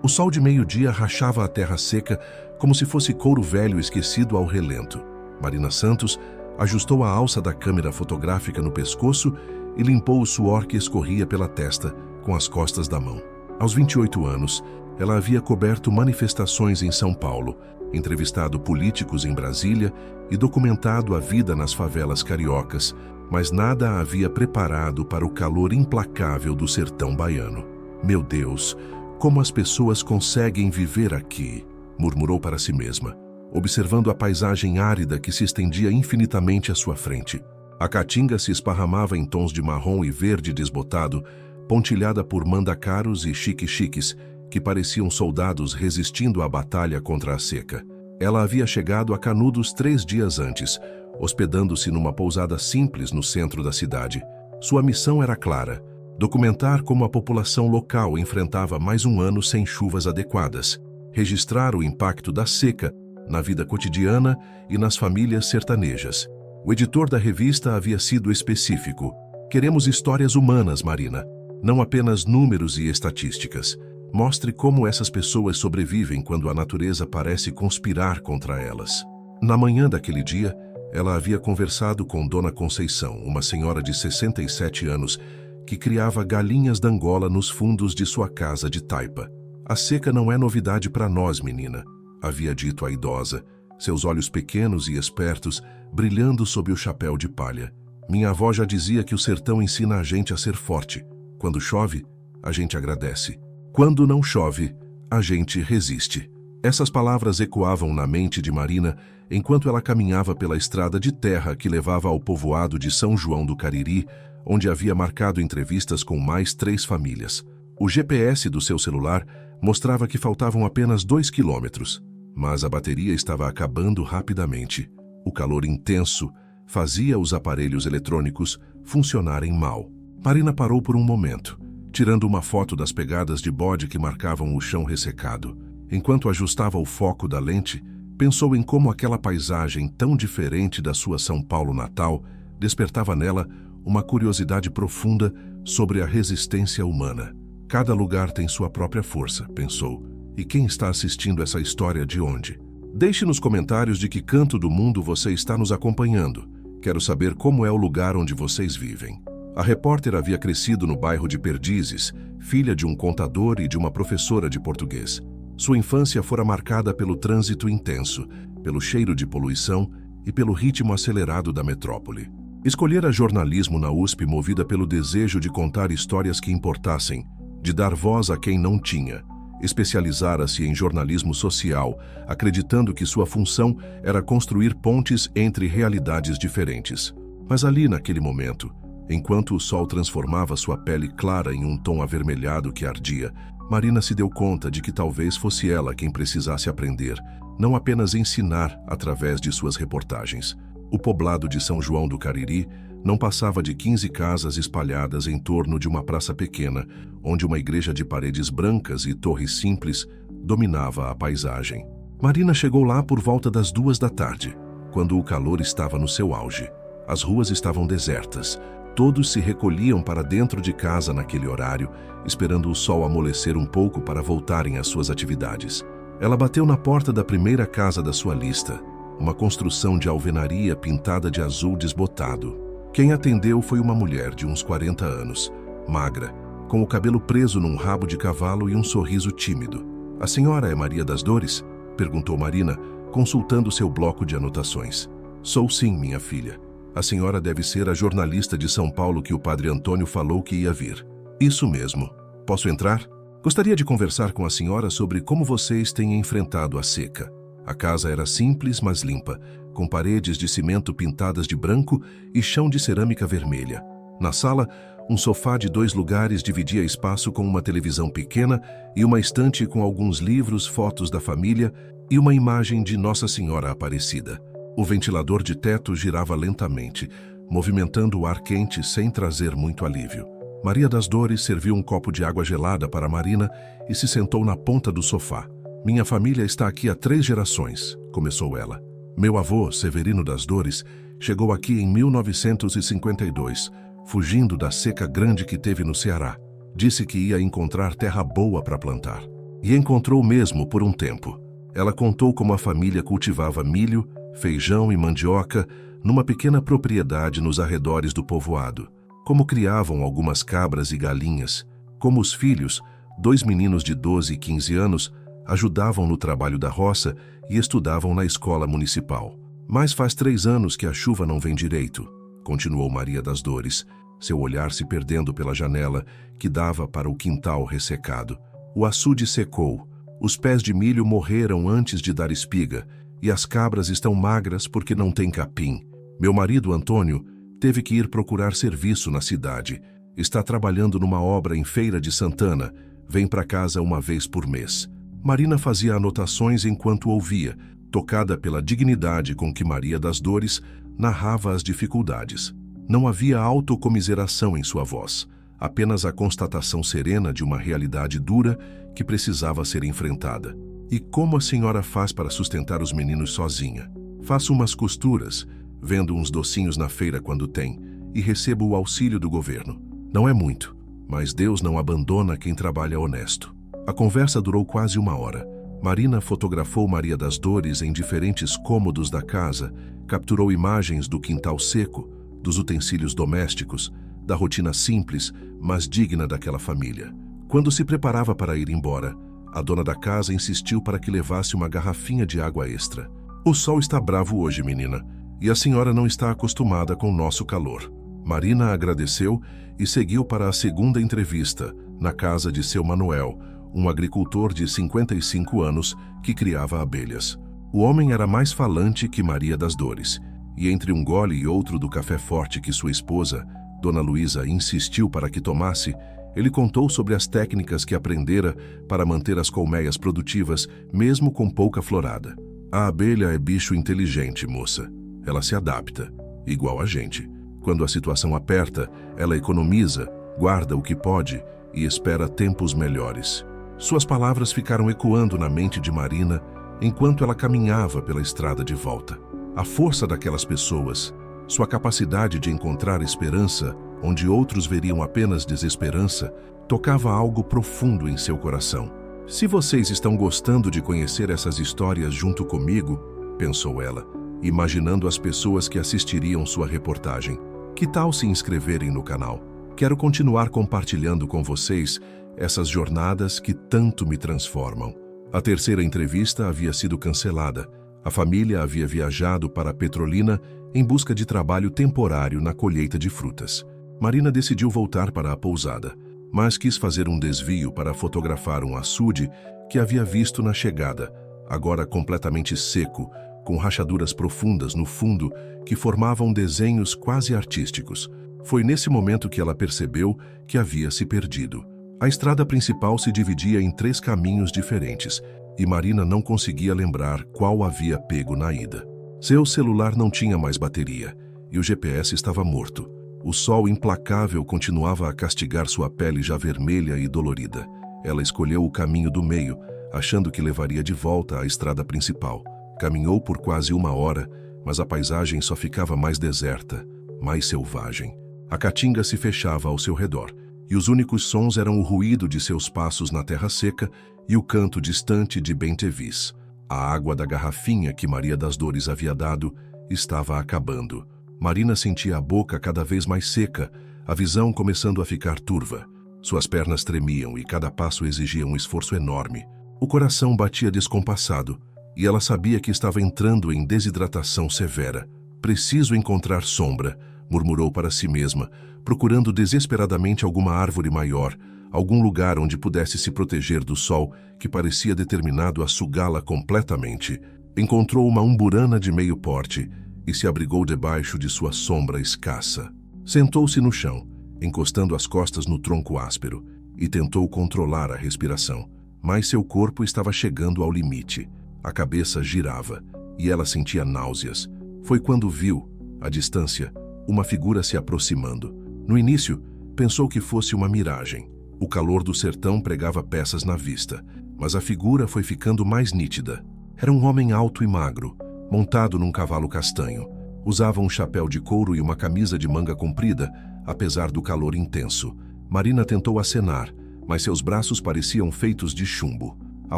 O sol de meio-dia rachava a terra seca como se fosse couro velho esquecido ao relento. Marina Santos ajustou a alça da câmera fotográfica no pescoço e limpou o suor que escorria pela testa com as costas da mão. Aos 28 anos, ela havia coberto manifestações em São Paulo, entrevistado políticos em Brasília e documentado a vida nas favelas cariocas, mas nada a havia preparado para o calor implacável do sertão baiano. Meu Deus, como as pessoas conseguem viver aqui, murmurou para si mesma, observando a paisagem árida que se estendia infinitamente à sua frente. A caatinga se esparramava em tons de marrom e verde desbotado, pontilhada por mandacaros e chique-chiques, que pareciam soldados resistindo à batalha contra a seca. Ela havia chegado a Canudos 3 dias antes, hospedando-se numa pousada simples no centro da cidade. Sua missão era clara: documentar como a população local enfrentava mais um ano sem chuvas adequadas, registrar o impacto da seca na vida cotidiana e nas famílias sertanejas. O editor da revista havia sido específico: queremos histórias humanas, Marina, não apenas números e estatísticas. Mostre como essas pessoas sobrevivem quando a natureza parece conspirar contra elas. Na manhã daquele dia, ela havia conversado com Dona Conceição, uma senhora de 67 anos, que criava galinhas d'Angola nos fundos de sua casa de taipa. A seca não é novidade para nós, menina, havia dito a idosa, seus olhos pequenos e espertos brilhando sob o chapéu de palha. Minha avó já dizia que o sertão ensina a gente a ser forte. Quando chove, a gente agradece. Quando não chove, a gente resiste. Essas palavras ecoavam na mente de Marina enquanto ela caminhava pela estrada de terra que levava ao povoado de São João do Cariri, onde havia marcado entrevistas com mais 3 famílias. O GPS do seu celular mostrava que faltavam apenas 2 quilômetros, mas a bateria estava acabando rapidamente. O calor intenso fazia os aparelhos eletrônicos funcionarem mal. Marina parou por um momento, tirando uma foto das pegadas de bode que marcavam o chão ressecado. Enquanto ajustava o foco da lente, pensou em como aquela paisagem tão diferente da sua São Paulo natal despertava nela uma curiosidade profunda sobre a resistência humana. Cada lugar tem sua própria força, pensou. E quem está assistindo essa história de onde? Deixe nos comentários de que canto do mundo você está nos acompanhando. Quero saber como é o lugar onde vocês vivem. A repórter havia crescido no bairro de Perdizes, filha de um contador e de uma professora de português. Sua infância fora marcada pelo trânsito intenso, pelo cheiro de poluição e pelo ritmo acelerado da metrópole. Escolhera jornalismo na USP movida pelo desejo de contar histórias que importassem, de dar voz a quem não tinha. Especializara-se em jornalismo social, acreditando que sua função era construir pontes entre realidades diferentes. Mas ali, naquele momento, enquanto o sol transformava sua pele clara em um tom avermelhado que ardia, Marina se deu conta de que talvez fosse ela quem precisasse aprender, não apenas ensinar através de suas reportagens. O poblado de São João do Cariri não passava de 15 casas espalhadas em torno de uma praça pequena, onde uma igreja de paredes brancas e torres simples dominava a paisagem. Marina chegou lá por volta das 2 da tarde, quando o calor estava no seu auge. As ruas estavam desertas. Todos se recolhiam para dentro de casa naquele horário, esperando o sol amolecer um pouco para voltarem às suas atividades. Ela bateu na porta da primeira casa da sua lista, uma construção de alvenaria pintada de azul desbotado. Quem atendeu foi uma mulher de uns 40 anos, magra, com o cabelo preso num rabo de cavalo e um sorriso tímido. "A senhora é Maria das Dores?" perguntou Marina, consultando seu bloco de anotações. "Sou sim, minha filha. A senhora deve ser a jornalista de São Paulo que o padre Antônio falou que ia vir." "Isso mesmo. Posso entrar? Gostaria de conversar com a senhora sobre como vocês têm enfrentado a seca." A casa era simples, mas limpa, com paredes de cimento pintadas de branco e chão de cerâmica vermelha. Na sala, um sofá de 2 lugares dividia espaço com uma televisão pequena e uma estante com alguns livros, fotos da família e uma imagem de Nossa Senhora Aparecida. O ventilador de teto girava lentamente, movimentando o ar quente sem trazer muito alívio. Maria das Dores serviu um copo de água gelada para Marina e se sentou na ponta do sofá. "Minha família está aqui há 3 gerações", começou ela. "Meu avô, Severino das Dores, chegou aqui em 1952, fugindo da seca grande que teve no Ceará. Disse que ia encontrar terra boa para plantar. E encontrou mesmo por um tempo. Ela contou como a família cultivava milho, feijão e mandioca numa pequena propriedade nos arredores do povoado, como criavam algumas cabras e galinhas, como os filhos, 2 meninos de 12 e 15 anos, ajudavam no trabalho da roça e estudavam na escola municipal. Mas faz 3 anos que a chuva não vem direito, continuou Maria das Dores, seu olhar se perdendo pela janela que dava para o quintal ressecado. O açude secou, os pés de milho morreram antes de dar espiga e as cabras estão magras porque não tem capim. Meu marido, Antônio, teve que ir procurar serviço na cidade. Está trabalhando numa obra em Feira de Santana. Vem para casa uma vez por mês. Marina fazia anotações enquanto ouvia, tocada pela dignidade com que Maria das Dores narrava as dificuldades. Não havia autocomiseração em sua voz, apenas a constatação serena de uma realidade dura que precisava ser enfrentada. E como a senhora faz para sustentar os meninos sozinha? Faço umas costuras, vendo uns docinhos na feira quando tem, e recebo o auxílio do governo. Não é muito, mas Deus não abandona quem trabalha honesto. A conversa durou quase 1 hora. Marina fotografou Maria das Dores em diferentes cômodos da casa, capturou imagens do quintal seco, dos utensílios domésticos, da rotina simples, mas digna daquela família. Quando se preparava para ir embora, a dona da casa insistiu para que levasse uma garrafinha de água extra. O sol está bravo hoje, menina, e a senhora não está acostumada com o nosso calor. Marina agradeceu e seguiu para a segunda entrevista, na casa de seu Manuel, um agricultor de 55 anos que criava abelhas. O homem era mais falante que Maria das Dores, e entre um gole e outro do café forte que sua esposa, Dona Luísa, insistiu para que tomasse, ele contou sobre as técnicas que aprendera para manter as colmeias produtivas, mesmo com pouca florada. A abelha é bicho inteligente, moça. Ela se adapta, igual a gente. Quando a situação aperta, ela economiza, guarda o que pode e espera tempos melhores. Suas palavras ficaram ecoando na mente de Marina enquanto ela caminhava pela estrada de volta. A força daquelas pessoas, sua capacidade de encontrar esperança onde outros veriam apenas desesperança, tocava algo profundo em seu coração. Se vocês estão gostando de conhecer essas histórias junto comigo, pensou ela, imaginando as pessoas que assistiriam sua reportagem, que tal se inscreverem no canal? Quero continuar compartilhando com vocês essas jornadas que tanto me transformam. A terceira entrevista havia sido cancelada. A família havia viajado para Petrolina em busca de trabalho temporário na colheita de frutas. Marina decidiu voltar para a pousada, mas quis fazer um desvio para fotografar um açude que havia visto na chegada, agora completamente seco, com rachaduras profundas no fundo que formavam desenhos quase artísticos. Foi nesse momento que ela percebeu que havia se perdido. A estrada principal se dividia em 3 caminhos diferentes, e Marina não conseguia lembrar qual havia pego na ida. Seu celular não tinha mais bateria, e o GPS estava morto. O sol implacável continuava a castigar sua pele já vermelha e dolorida. Ela escolheu o caminho do meio, achando que levaria de volta à estrada principal. Caminhou por quase 1 hora, mas a paisagem só ficava mais deserta, mais selvagem. A caatinga se fechava ao seu redor, e os únicos sons eram o ruído de seus passos na terra seca e o canto distante de Bentevis. A água da garrafinha que Maria das Dores havia dado estava acabando. Marina sentia a boca cada vez mais seca, a visão começando a ficar turva. Suas pernas tremiam e cada passo exigia um esforço enorme. O coração batia descompassado, e ela sabia que estava entrando em desidratação severa. Preciso encontrar sombra, murmurou para si mesma, procurando desesperadamente alguma árvore maior, algum lugar onde pudesse se proteger do sol que parecia determinado a sugá-la completamente. Encontrou uma umburana de meio porte e se abrigou debaixo de sua sombra escassa. Sentou-se no chão, encostando as costas no tronco áspero, e tentou controlar a respiração. Mas seu corpo estava chegando ao limite. A cabeça girava, e ela sentia náuseas. Foi quando viu, à distância, uma figura se aproximando. No início, pensou que fosse uma miragem. O calor do sertão pregava peças na vista, mas a figura foi ficando mais nítida. Era um homem alto e magro, montado num cavalo castanho. Usava um chapéu de couro e uma camisa de manga comprida, apesar do calor intenso. Marina tentou acenar, mas seus braços pareciam feitos de chumbo. A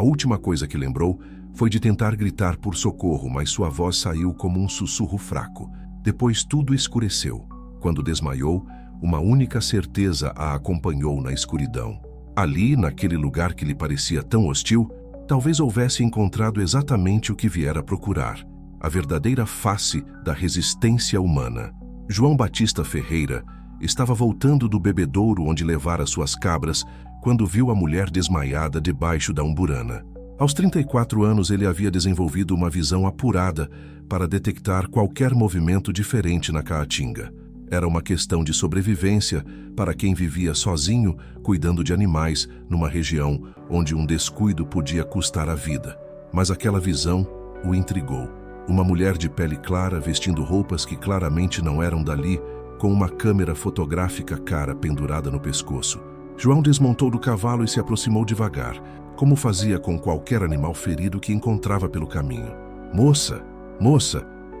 última coisa que lembrou foi de tentar gritar por socorro, mas sua voz saiu como um sussurro fraco. Depois tudo escureceu. Quando desmaiou, uma única certeza a acompanhou na escuridão. Ali, naquele lugar que lhe parecia tão hostil, talvez houvesse encontrado exatamente o que viera procurar: a verdadeira face da resistência humana. João Batista Ferreira estava voltando do bebedouro onde levara suas cabras quando viu a mulher desmaiada debaixo da umburana. Aos 34 anos, ele havia desenvolvido uma visão apurada para detectar qualquer movimento diferente na caatinga. Era uma questão de sobrevivência para quem vivia sozinho, cuidando de animais, numa região onde um descuido podia custar a vida. Mas aquela visão o intrigou. Uma mulher de pele clara, vestindo roupas que claramente não eram dali, com uma câmera fotográfica cara pendurada no pescoço. João desmontou do cavalo e se aproximou devagar, como fazia com qualquer animal ferido que encontrava pelo caminho. Moça,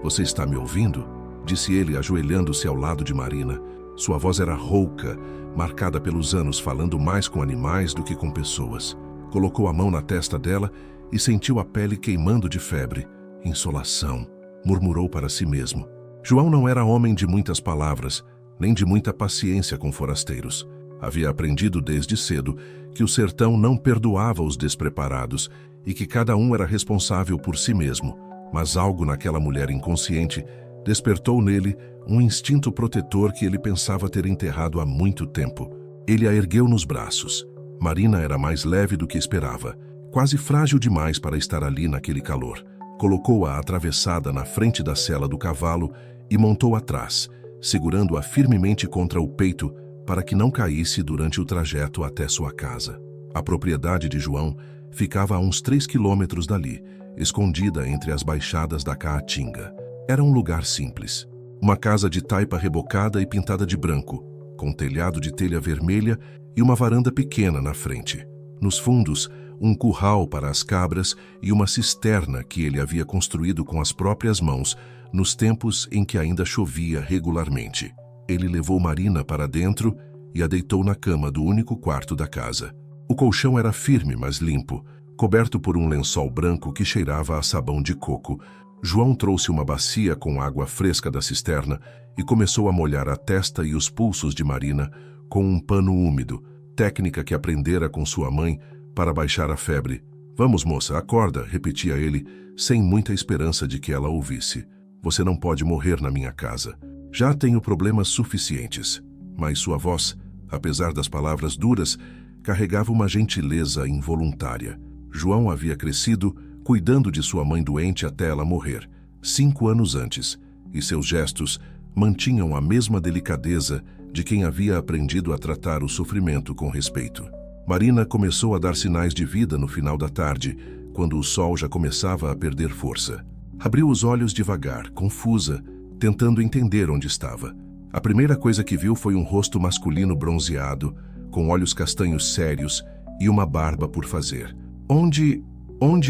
você está me ouvindo?" disse ele, ajoelhando-se ao lado de Marina. Sua voz era rouca, marcada pelos anos, falando mais com animais do que com pessoas. Colocou a mão na testa dela e sentiu a pele queimando de febre. "Insolação", murmurou para si mesmo. João não era homem de muitas palavras, nem de muita paciência com forasteiros. Havia aprendido desde cedo que o sertão não perdoava os despreparados e que cada um era responsável por si mesmo. Mas algo naquela mulher inconsciente despertou nele um instinto protetor que ele pensava ter enterrado há muito tempo. Ele a ergueu nos braços. Marina era mais leve do que esperava, quase frágil demais para estar ali naquele calor. Colocou-a atravessada na frente da sela do cavalo e montou atrás, segurando-a firmemente contra o peito para que não caísse durante o trajeto até sua casa. A propriedade de João ficava a uns 3 quilômetros dali, escondida entre as baixadas da Caatinga. Era um lugar simples. Uma casa de taipa rebocada e pintada de branco, com telhado de telha vermelha e uma varanda pequena na frente. Nos fundos, um curral para as cabras e uma cisterna que ele havia construído com as próprias mãos nos tempos em que ainda chovia regularmente. Ele levou Marina para dentro e a deitou na cama do único quarto da casa. O colchão era firme, mas limpo, coberto por um lençol branco que cheirava a sabão de coco. João trouxe uma bacia com água fresca da cisterna e começou a molhar a testa e os pulsos de Marina com um pano úmido, técnica que aprendera com sua mãe para baixar a febre. "Vamos, moça, acorda", repetia ele, sem muita esperança de que ela ouvisse. "Você não pode morrer na minha casa. Já tenho problemas suficientes." Mas sua voz, apesar das palavras duras, carregava uma gentileza involuntária. João havia crescido cuidando de sua mãe doente até ela morrer, 5 anos antes, e seus gestos mantinham a mesma delicadeza de quem havia aprendido a tratar o sofrimento com respeito. Marina começou a dar sinais de vida no final da tarde, quando o sol já começava a perder força. Abriu os olhos devagar, confusa, tentando entender onde estava. A primeira coisa que viu foi um rosto masculino bronzeado, com olhos castanhos sérios e uma barba por fazer. Onde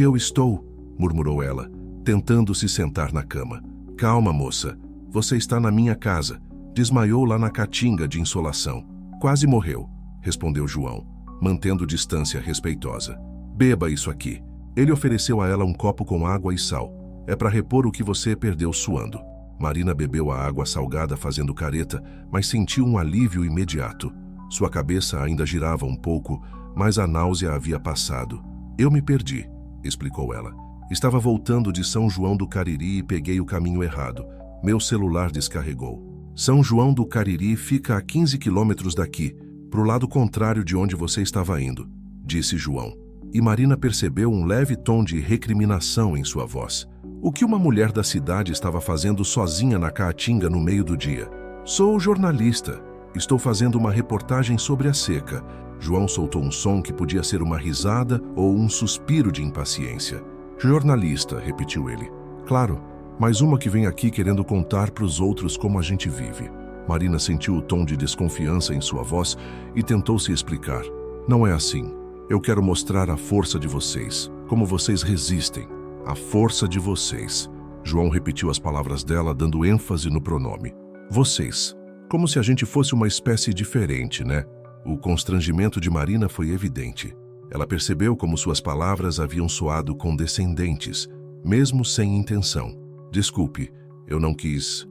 eu estou?" murmurou ela, tentando se sentar na cama. "Calma, moça. Você está na minha casa. Desmaiou lá na caatinga de insolação. Quase morreu", respondeu João, mantendo distância respeitosa. "Beba isso aqui." Ele ofereceu a ela um copo com água e sal. "É para repor o que você perdeu suando." Marina bebeu a água salgada fazendo careta, mas sentiu um alívio imediato. Sua cabeça ainda girava um pouco, mas a náusea havia passado. "Eu me perdi", explicou ela. "Estava voltando de São João do Cariri e peguei o caminho errado. Meu celular descarregou." "São João do Cariri fica a 15 quilômetros daqui, pro lado contrário de onde você estava indo", disse João. E Marina percebeu um leve tom de recriminação em sua voz. O que uma mulher da cidade estava fazendo sozinha na Caatinga no meio do dia? "Sou jornalista. Estou fazendo uma reportagem sobre a seca." João soltou um som que podia ser uma risada ou um suspiro de impaciência. "Jornalista", repetiu ele. "Claro, mais uma que vem aqui querendo contar para os outros como a gente vive." Marina sentiu o tom de desconfiança em sua voz e tentou se explicar. "Não é assim. Eu quero mostrar a força de vocês, como vocês resistem. A força de vocês." João repetiu as palavras dela, dando ênfase no pronome. "Vocês. Como se a gente fosse uma espécie diferente, né?" O constrangimento de Marina foi evidente. Ela percebeu como suas palavras haviam soado condescendentes, mesmo sem intenção. Desculpe, eu não quis,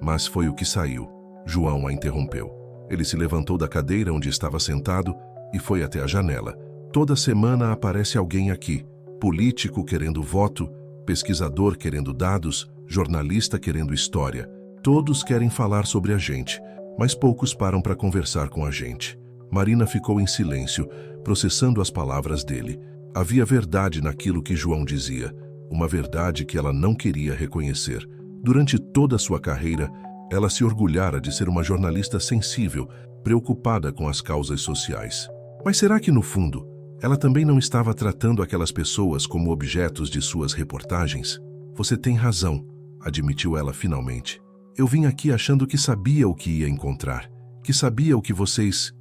mas foi o que saiu. João a interrompeu. Ele se levantou da cadeira onde estava sentado e foi até a janela. Toda semana aparece alguém aqui. Político querendo voto, pesquisador querendo dados, jornalista querendo história. Todos querem falar sobre a gente, mas poucos param para conversar com a gente. Marina ficou em silêncio, processando as palavras dele. Havia verdade naquilo que João dizia, uma verdade que ela não queria reconhecer. Durante toda a sua carreira, ela se orgulhara de ser uma jornalista sensível, preocupada com as causas sociais. Mas será que, no fundo, ela também não estava tratando aquelas pessoas como objetos de suas reportagens? Você tem razão, admitiu ela finalmente. Eu vim aqui achando que sabia o que ia encontrar, que sabia o que vocês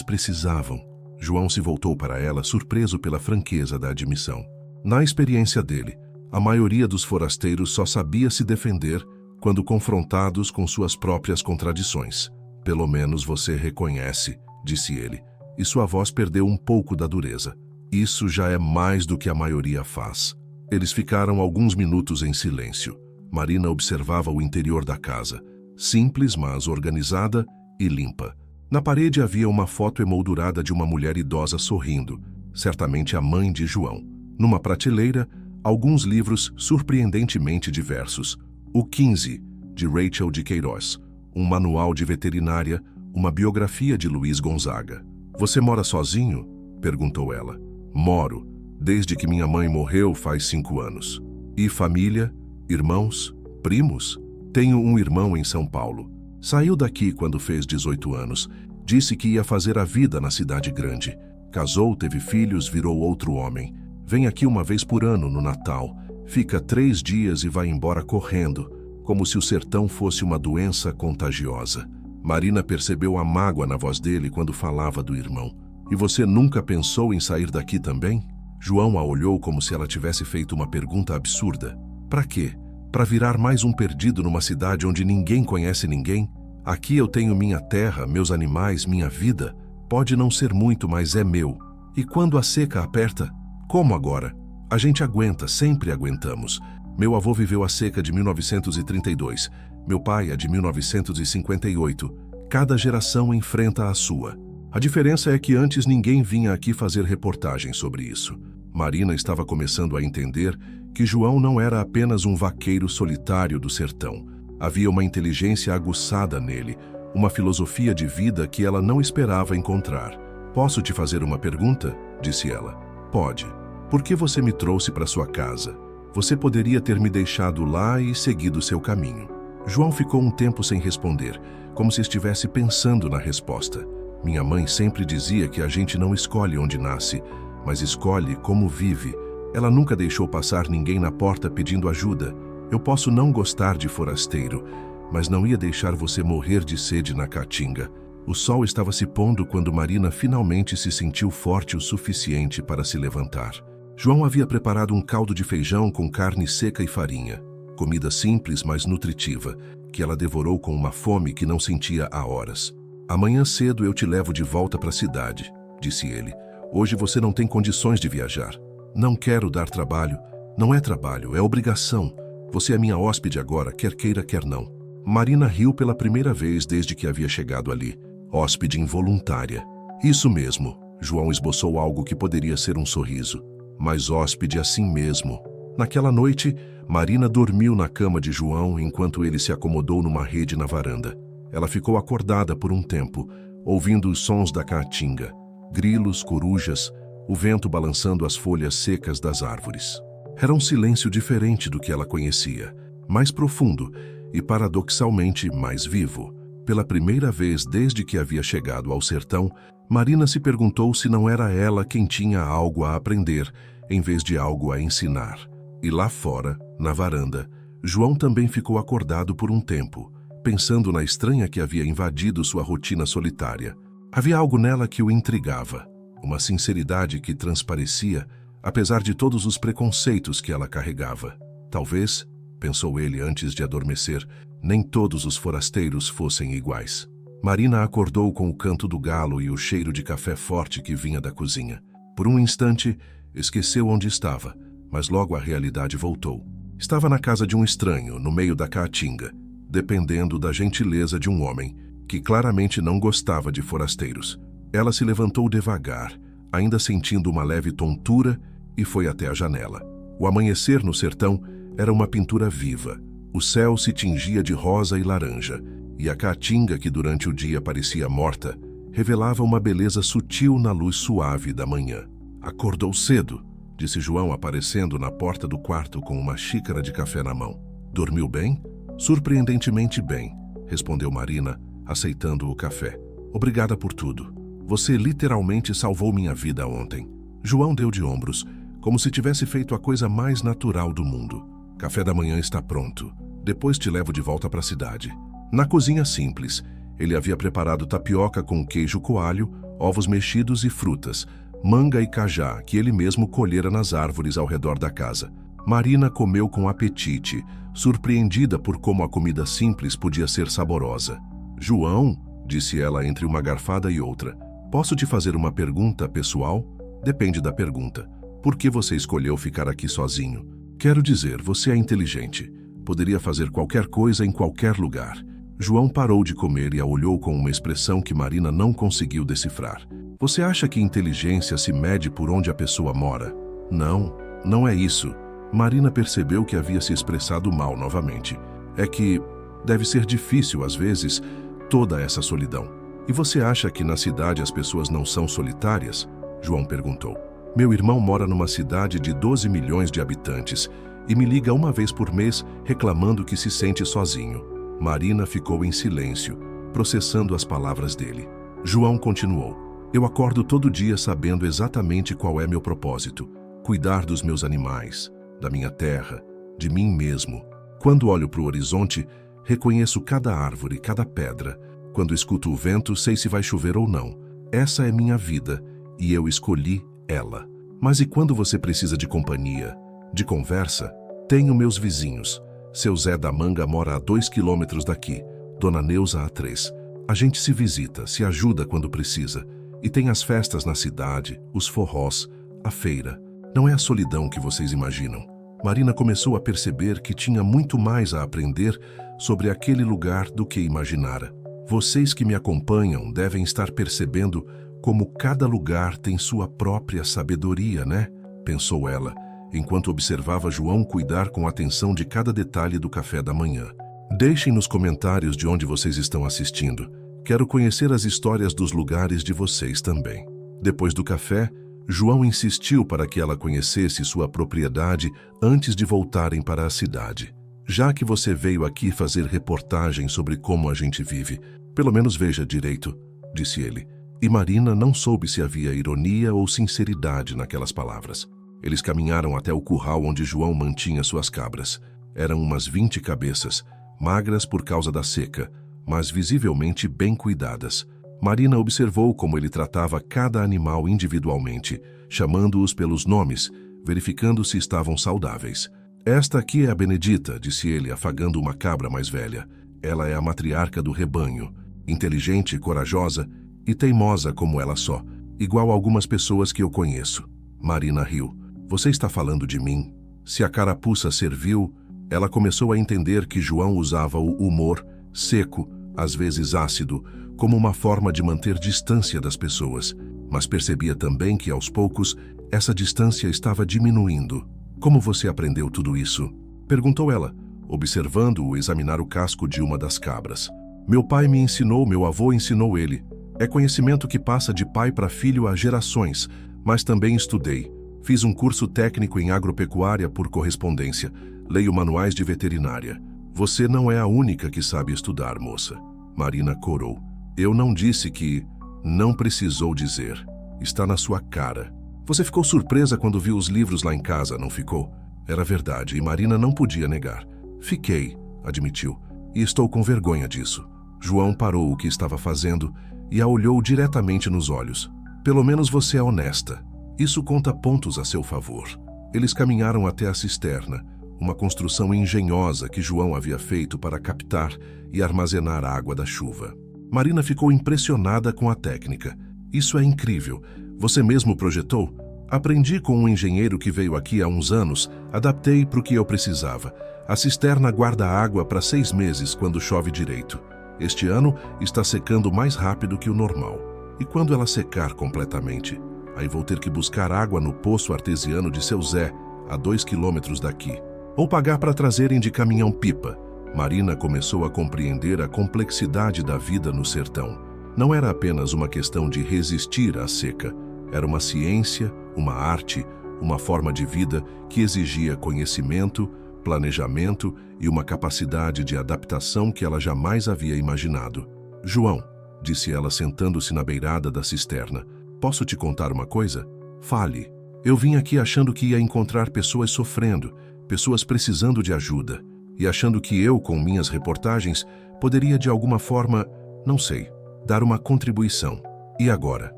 precisavam. João se voltou para ela, surpreso pela franqueza da admissão. Na experiência dele, a maioria dos forasteiros só sabia se defender quando confrontados com suas próprias contradições. Pelo menos você reconhece, disse ele, e sua voz perdeu um pouco da dureza. Isso já é mais do que a maioria faz. Eles ficaram alguns minutos em silêncio. Marina observava o interior da casa, simples, mas organizada e limpa. Na parede havia uma foto emoldurada de uma mulher idosa sorrindo, certamente a mãe de João. Numa prateleira, alguns livros surpreendentemente diversos. O 15, de Rachel de Queiroz, um manual de veterinária, uma biografia de Luiz Gonzaga. Você mora sozinho? Perguntou ela. Moro, desde que minha mãe morreu faz 5 anos. E família? Irmãos? Primos? Tenho um irmão em São Paulo. Saiu daqui quando fez 18 anos. Disse que ia fazer a vida na cidade grande. Casou, teve filhos, virou outro homem. Vem aqui uma vez por ano no Natal. Fica 3 dias e vai embora correndo, como se o sertão fosse uma doença contagiosa. Marina percebeu a mágoa na voz dele quando falava do irmão. E você nunca pensou em sair daqui também? João a olhou como se ela tivesse feito uma pergunta absurda. Para quê? Para virar mais um perdido numa cidade onde ninguém conhece ninguém? Aqui eu tenho minha terra, meus animais, minha vida. Pode não ser muito, mas é meu. E quando a seca aperta? Como agora? A gente aguenta, sempre aguentamos. Meu avô viveu a seca de 1932, meu pai a de 1958. Cada geração enfrenta a sua. A diferença é que antes ninguém vinha aqui fazer reportagem sobre isso. Marina estava começando a entender que João não era apenas um vaqueiro solitário do sertão. Havia uma inteligência aguçada nele, uma filosofia de vida que ela não esperava encontrar. Posso te fazer uma pergunta? Disse ela. Pode. Por que você me trouxe para sua casa? Você poderia ter me deixado lá e seguido seu caminho. João ficou um tempo sem responder, como se estivesse pensando na resposta. Minha mãe sempre dizia que a gente não escolhe onde nasce, mas escolhe como vive. Ela nunca deixou passar ninguém na porta pedindo ajuda. Eu posso não gostar de forasteiro, mas não ia deixar você morrer de sede na caatinga. O sol estava se pondo quando Marina finalmente se sentiu forte o suficiente para se levantar. João havia preparado um caldo de feijão com carne seca e farinha. Comida simples, mas nutritiva, que ela devorou com uma fome que não sentia há horas. Amanhã cedo eu te levo de volta para a cidade, disse ele. Hoje você não tem condições de viajar. Não quero dar trabalho. Não é trabalho, é obrigação. Você é minha hóspede agora, quer queira, quer não. Marina riu pela primeira vez desde que havia chegado ali. Hóspede involuntária. Isso mesmo. João esboçou algo que poderia ser um sorriso. Mas hóspede assim mesmo. Naquela noite, Marina dormiu na cama de João enquanto ele se acomodou numa rede na varanda. Ela ficou acordada por um tempo, ouvindo os sons da caatinga. Grilos, corujas, o vento balançando as folhas secas das árvores. Era um silêncio diferente do que ela conhecia, mais profundo e, paradoxalmente, mais vivo. Pela primeira vez desde que havia chegado ao sertão, Marina se perguntou se não era ela quem tinha algo a aprender, em vez de algo a ensinar. E lá fora, na varanda, João também ficou acordado por um tempo, pensando na estranha que havia invadido sua rotina solitária. Havia algo nela que o intrigava, uma sinceridade que transparecia, apesar de todos os preconceitos que ela carregava. Talvez, pensou ele antes de adormecer, nem todos os forasteiros fossem iguais. Marina acordou com o canto do galo e o cheiro de café forte que vinha da cozinha. Por um instante, esqueceu onde estava, mas logo a realidade voltou. Estava na casa de um estranho, no meio da caatinga, dependendo da gentileza de um homem, que claramente não gostava de forasteiros. Ela se levantou devagar, ainda sentindo uma leve tontura, e foi até a janela. O amanhecer no sertão era uma pintura viva. O céu se tingia de rosa e laranja, e a caatinga, que durante o dia parecia morta, revelava uma beleza sutil na luz suave da manhã. Acordou cedo, disse João, aparecendo na porta do quarto com uma xícara de café na mão. Dormiu bem? Surpreendentemente bem, respondeu Marina, aceitando o café. Obrigada por tudo. Você literalmente salvou minha vida ontem. João deu de ombros, como se tivesse feito a coisa mais natural do mundo. Café da manhã está pronto. Depois te levo de volta para a cidade. Na cozinha simples, ele havia preparado tapioca com queijo coalho, ovos mexidos e frutas, manga e cajá, que ele mesmo colhera nas árvores ao redor da casa. Marina comeu com apetite, surpreendida por como a comida simples podia ser saborosa. João, disse ela entre uma garfada e outra, posso te fazer uma pergunta pessoal? Depende da pergunta. Por que você escolheu ficar aqui sozinho? Quero dizer, você é inteligente. Poderia fazer qualquer coisa em qualquer lugar. João parou de comer e a olhou com uma expressão que Marina não conseguiu decifrar. Você acha que inteligência se mede por onde a pessoa mora? Não, não é isso. Marina percebeu que havia se expressado mal novamente. É que deve ser difícil, às vezes, toda essa solidão. E você acha que na cidade as pessoas não são solitárias? João perguntou. Meu irmão mora numa cidade de 12 milhões de habitantes e me liga uma vez por mês reclamando que se sente sozinho. Marina ficou em silêncio, processando as palavras dele. João continuou. Eu acordo todo dia sabendo exatamente qual é meu propósito. Cuidar dos meus animais, da minha terra, de mim mesmo. Quando olho para o horizonte, reconheço cada árvore, cada pedra. Quando escuto o vento, sei se vai chover ou não. Essa é minha vida e eu escolhi ela. Mas e quando você precisa de companhia, de conversa? Tenho meus vizinhos. Seu Zé da Manga mora a 2 quilômetros daqui, Dona Neuza a 3. A gente se visita, se ajuda quando precisa. E tem as festas na cidade, os forrós, a feira. Não é a solidão que vocês imaginam. Marina começou a perceber que tinha muito mais a aprender sobre aquele lugar do que imaginara. Vocês que me acompanham devem estar percebendo como cada lugar tem sua própria sabedoria, né? Pensou ela, enquanto observava João cuidar com atenção de cada detalhe do café da manhã. Deixem nos comentários de onde vocês estão assistindo. Quero conhecer as histórias dos lugares de vocês também. Depois do café, João insistiu para que ela conhecesse sua propriedade antes de voltarem para a cidade. Já que você veio aqui fazer reportagem sobre como a gente vive, pelo menos veja direito, disse ele. E Marina não soube se havia ironia ou sinceridade naquelas palavras. Eles caminharam até o curral onde João mantinha suas cabras. Eram umas 20 cabeças, magras por causa da seca, mas visivelmente bem cuidadas. Marina observou como ele tratava cada animal individualmente, chamando-os pelos nomes, verificando se estavam saudáveis. Esta aqui é a Benedita, disse ele, afagando uma cabra mais velha. Ela é a matriarca do rebanho, inteligente, corajosa e teimosa como ela só, igual a algumas pessoas que eu conheço. Marina riu. Você está falando de mim? Se a carapuça serviu, ela começou a entender que João usava o humor, seco, às vezes ácido, como uma forma de manter distância das pessoas, mas percebia também que, aos poucos, essa distância estava diminuindo. Como você aprendeu tudo isso? Perguntou ela, observando-o examinar o casco de uma das cabras. Meu pai me ensinou, meu avô ensinou ele. É conhecimento que passa de pai para filho há gerações, mas também estudei. Fiz um curso técnico em agropecuária por correspondência. Leio manuais de veterinária. Você não é a única que sabe estudar, moça. Marina corou. Eu não disse que... Não precisou dizer. Está na sua cara. Você ficou surpresa quando viu os livros lá em casa, não ficou? Era verdade, e Marina não podia negar. Fiquei, admitiu, e estou com vergonha disso. João parou o que estava fazendo e a olhou diretamente nos olhos. Pelo menos você é honesta. Isso conta pontos a seu favor. Eles caminharam até a cisterna, uma construção engenhosa que João havia feito para captar e armazenar a água da chuva. Marina ficou impressionada com a técnica. Isso é incrível. Você mesmo projetou? Aprendi com um engenheiro que veio aqui há uns anos, adaptei para o que eu precisava. A cisterna guarda água para 6 meses quando chove direito. Este ano está secando mais rápido que o normal. E quando ela secar completamente? Aí vou ter que buscar água no poço artesiano de seu Zé, a 2 quilômetros daqui. Ou pagar para trazerem de caminhão-pipa. Marina começou a compreender a complexidade da vida no sertão. Não era apenas uma questão de resistir à seca. Era uma ciência, uma arte, uma forma de vida que exigia conhecimento, planejamento e uma capacidade de adaptação que ela jamais havia imaginado. João, disse ela sentando-se na beirada da cisterna, posso te contar uma coisa? Fale. Eu vim aqui achando que ia encontrar pessoas sofrendo, pessoas precisando de ajuda, e achando que eu, com minhas reportagens, poderia de alguma forma, não sei, dar uma contribuição. E agora?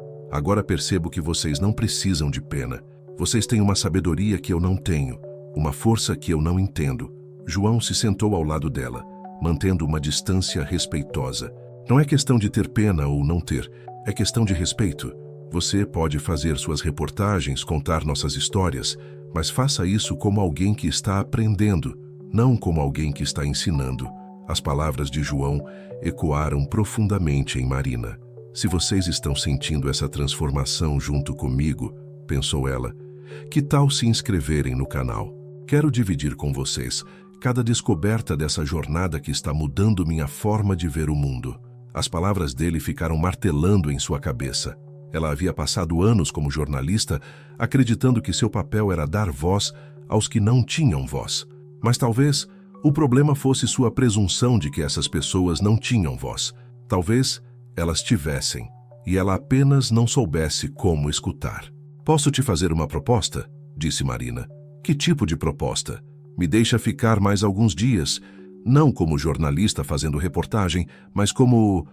Agora percebo que vocês não precisam de pena. Vocês têm uma sabedoria que eu não tenho, uma força que eu não entendo. João se sentou ao lado dela, mantendo uma distância respeitosa. Não é questão de ter pena ou não ter, é questão de respeito. Você pode fazer suas reportagens, contar nossas histórias, mas faça isso como alguém que está aprendendo, não como alguém que está ensinando. As palavras de João ecoaram profundamente em Marina. Se vocês estão sentindo essa transformação junto comigo, pensou ela, que tal se inscreverem no canal? Quero dividir com vocês cada descoberta dessa jornada que está mudando minha forma de ver o mundo. As palavras dele ficaram martelando em sua cabeça. Ela havia passado anos como jornalista, acreditando que seu papel era dar voz aos que não tinham voz. Mas talvez o problema fosse sua presunção de que essas pessoas não tinham voz. Talvez elas tivessem, e ela apenas não soubesse como escutar. Posso te fazer uma proposta? Disse Marina. Que tipo de proposta? Me deixa ficar mais alguns dias, não como jornalista fazendo reportagem, mas como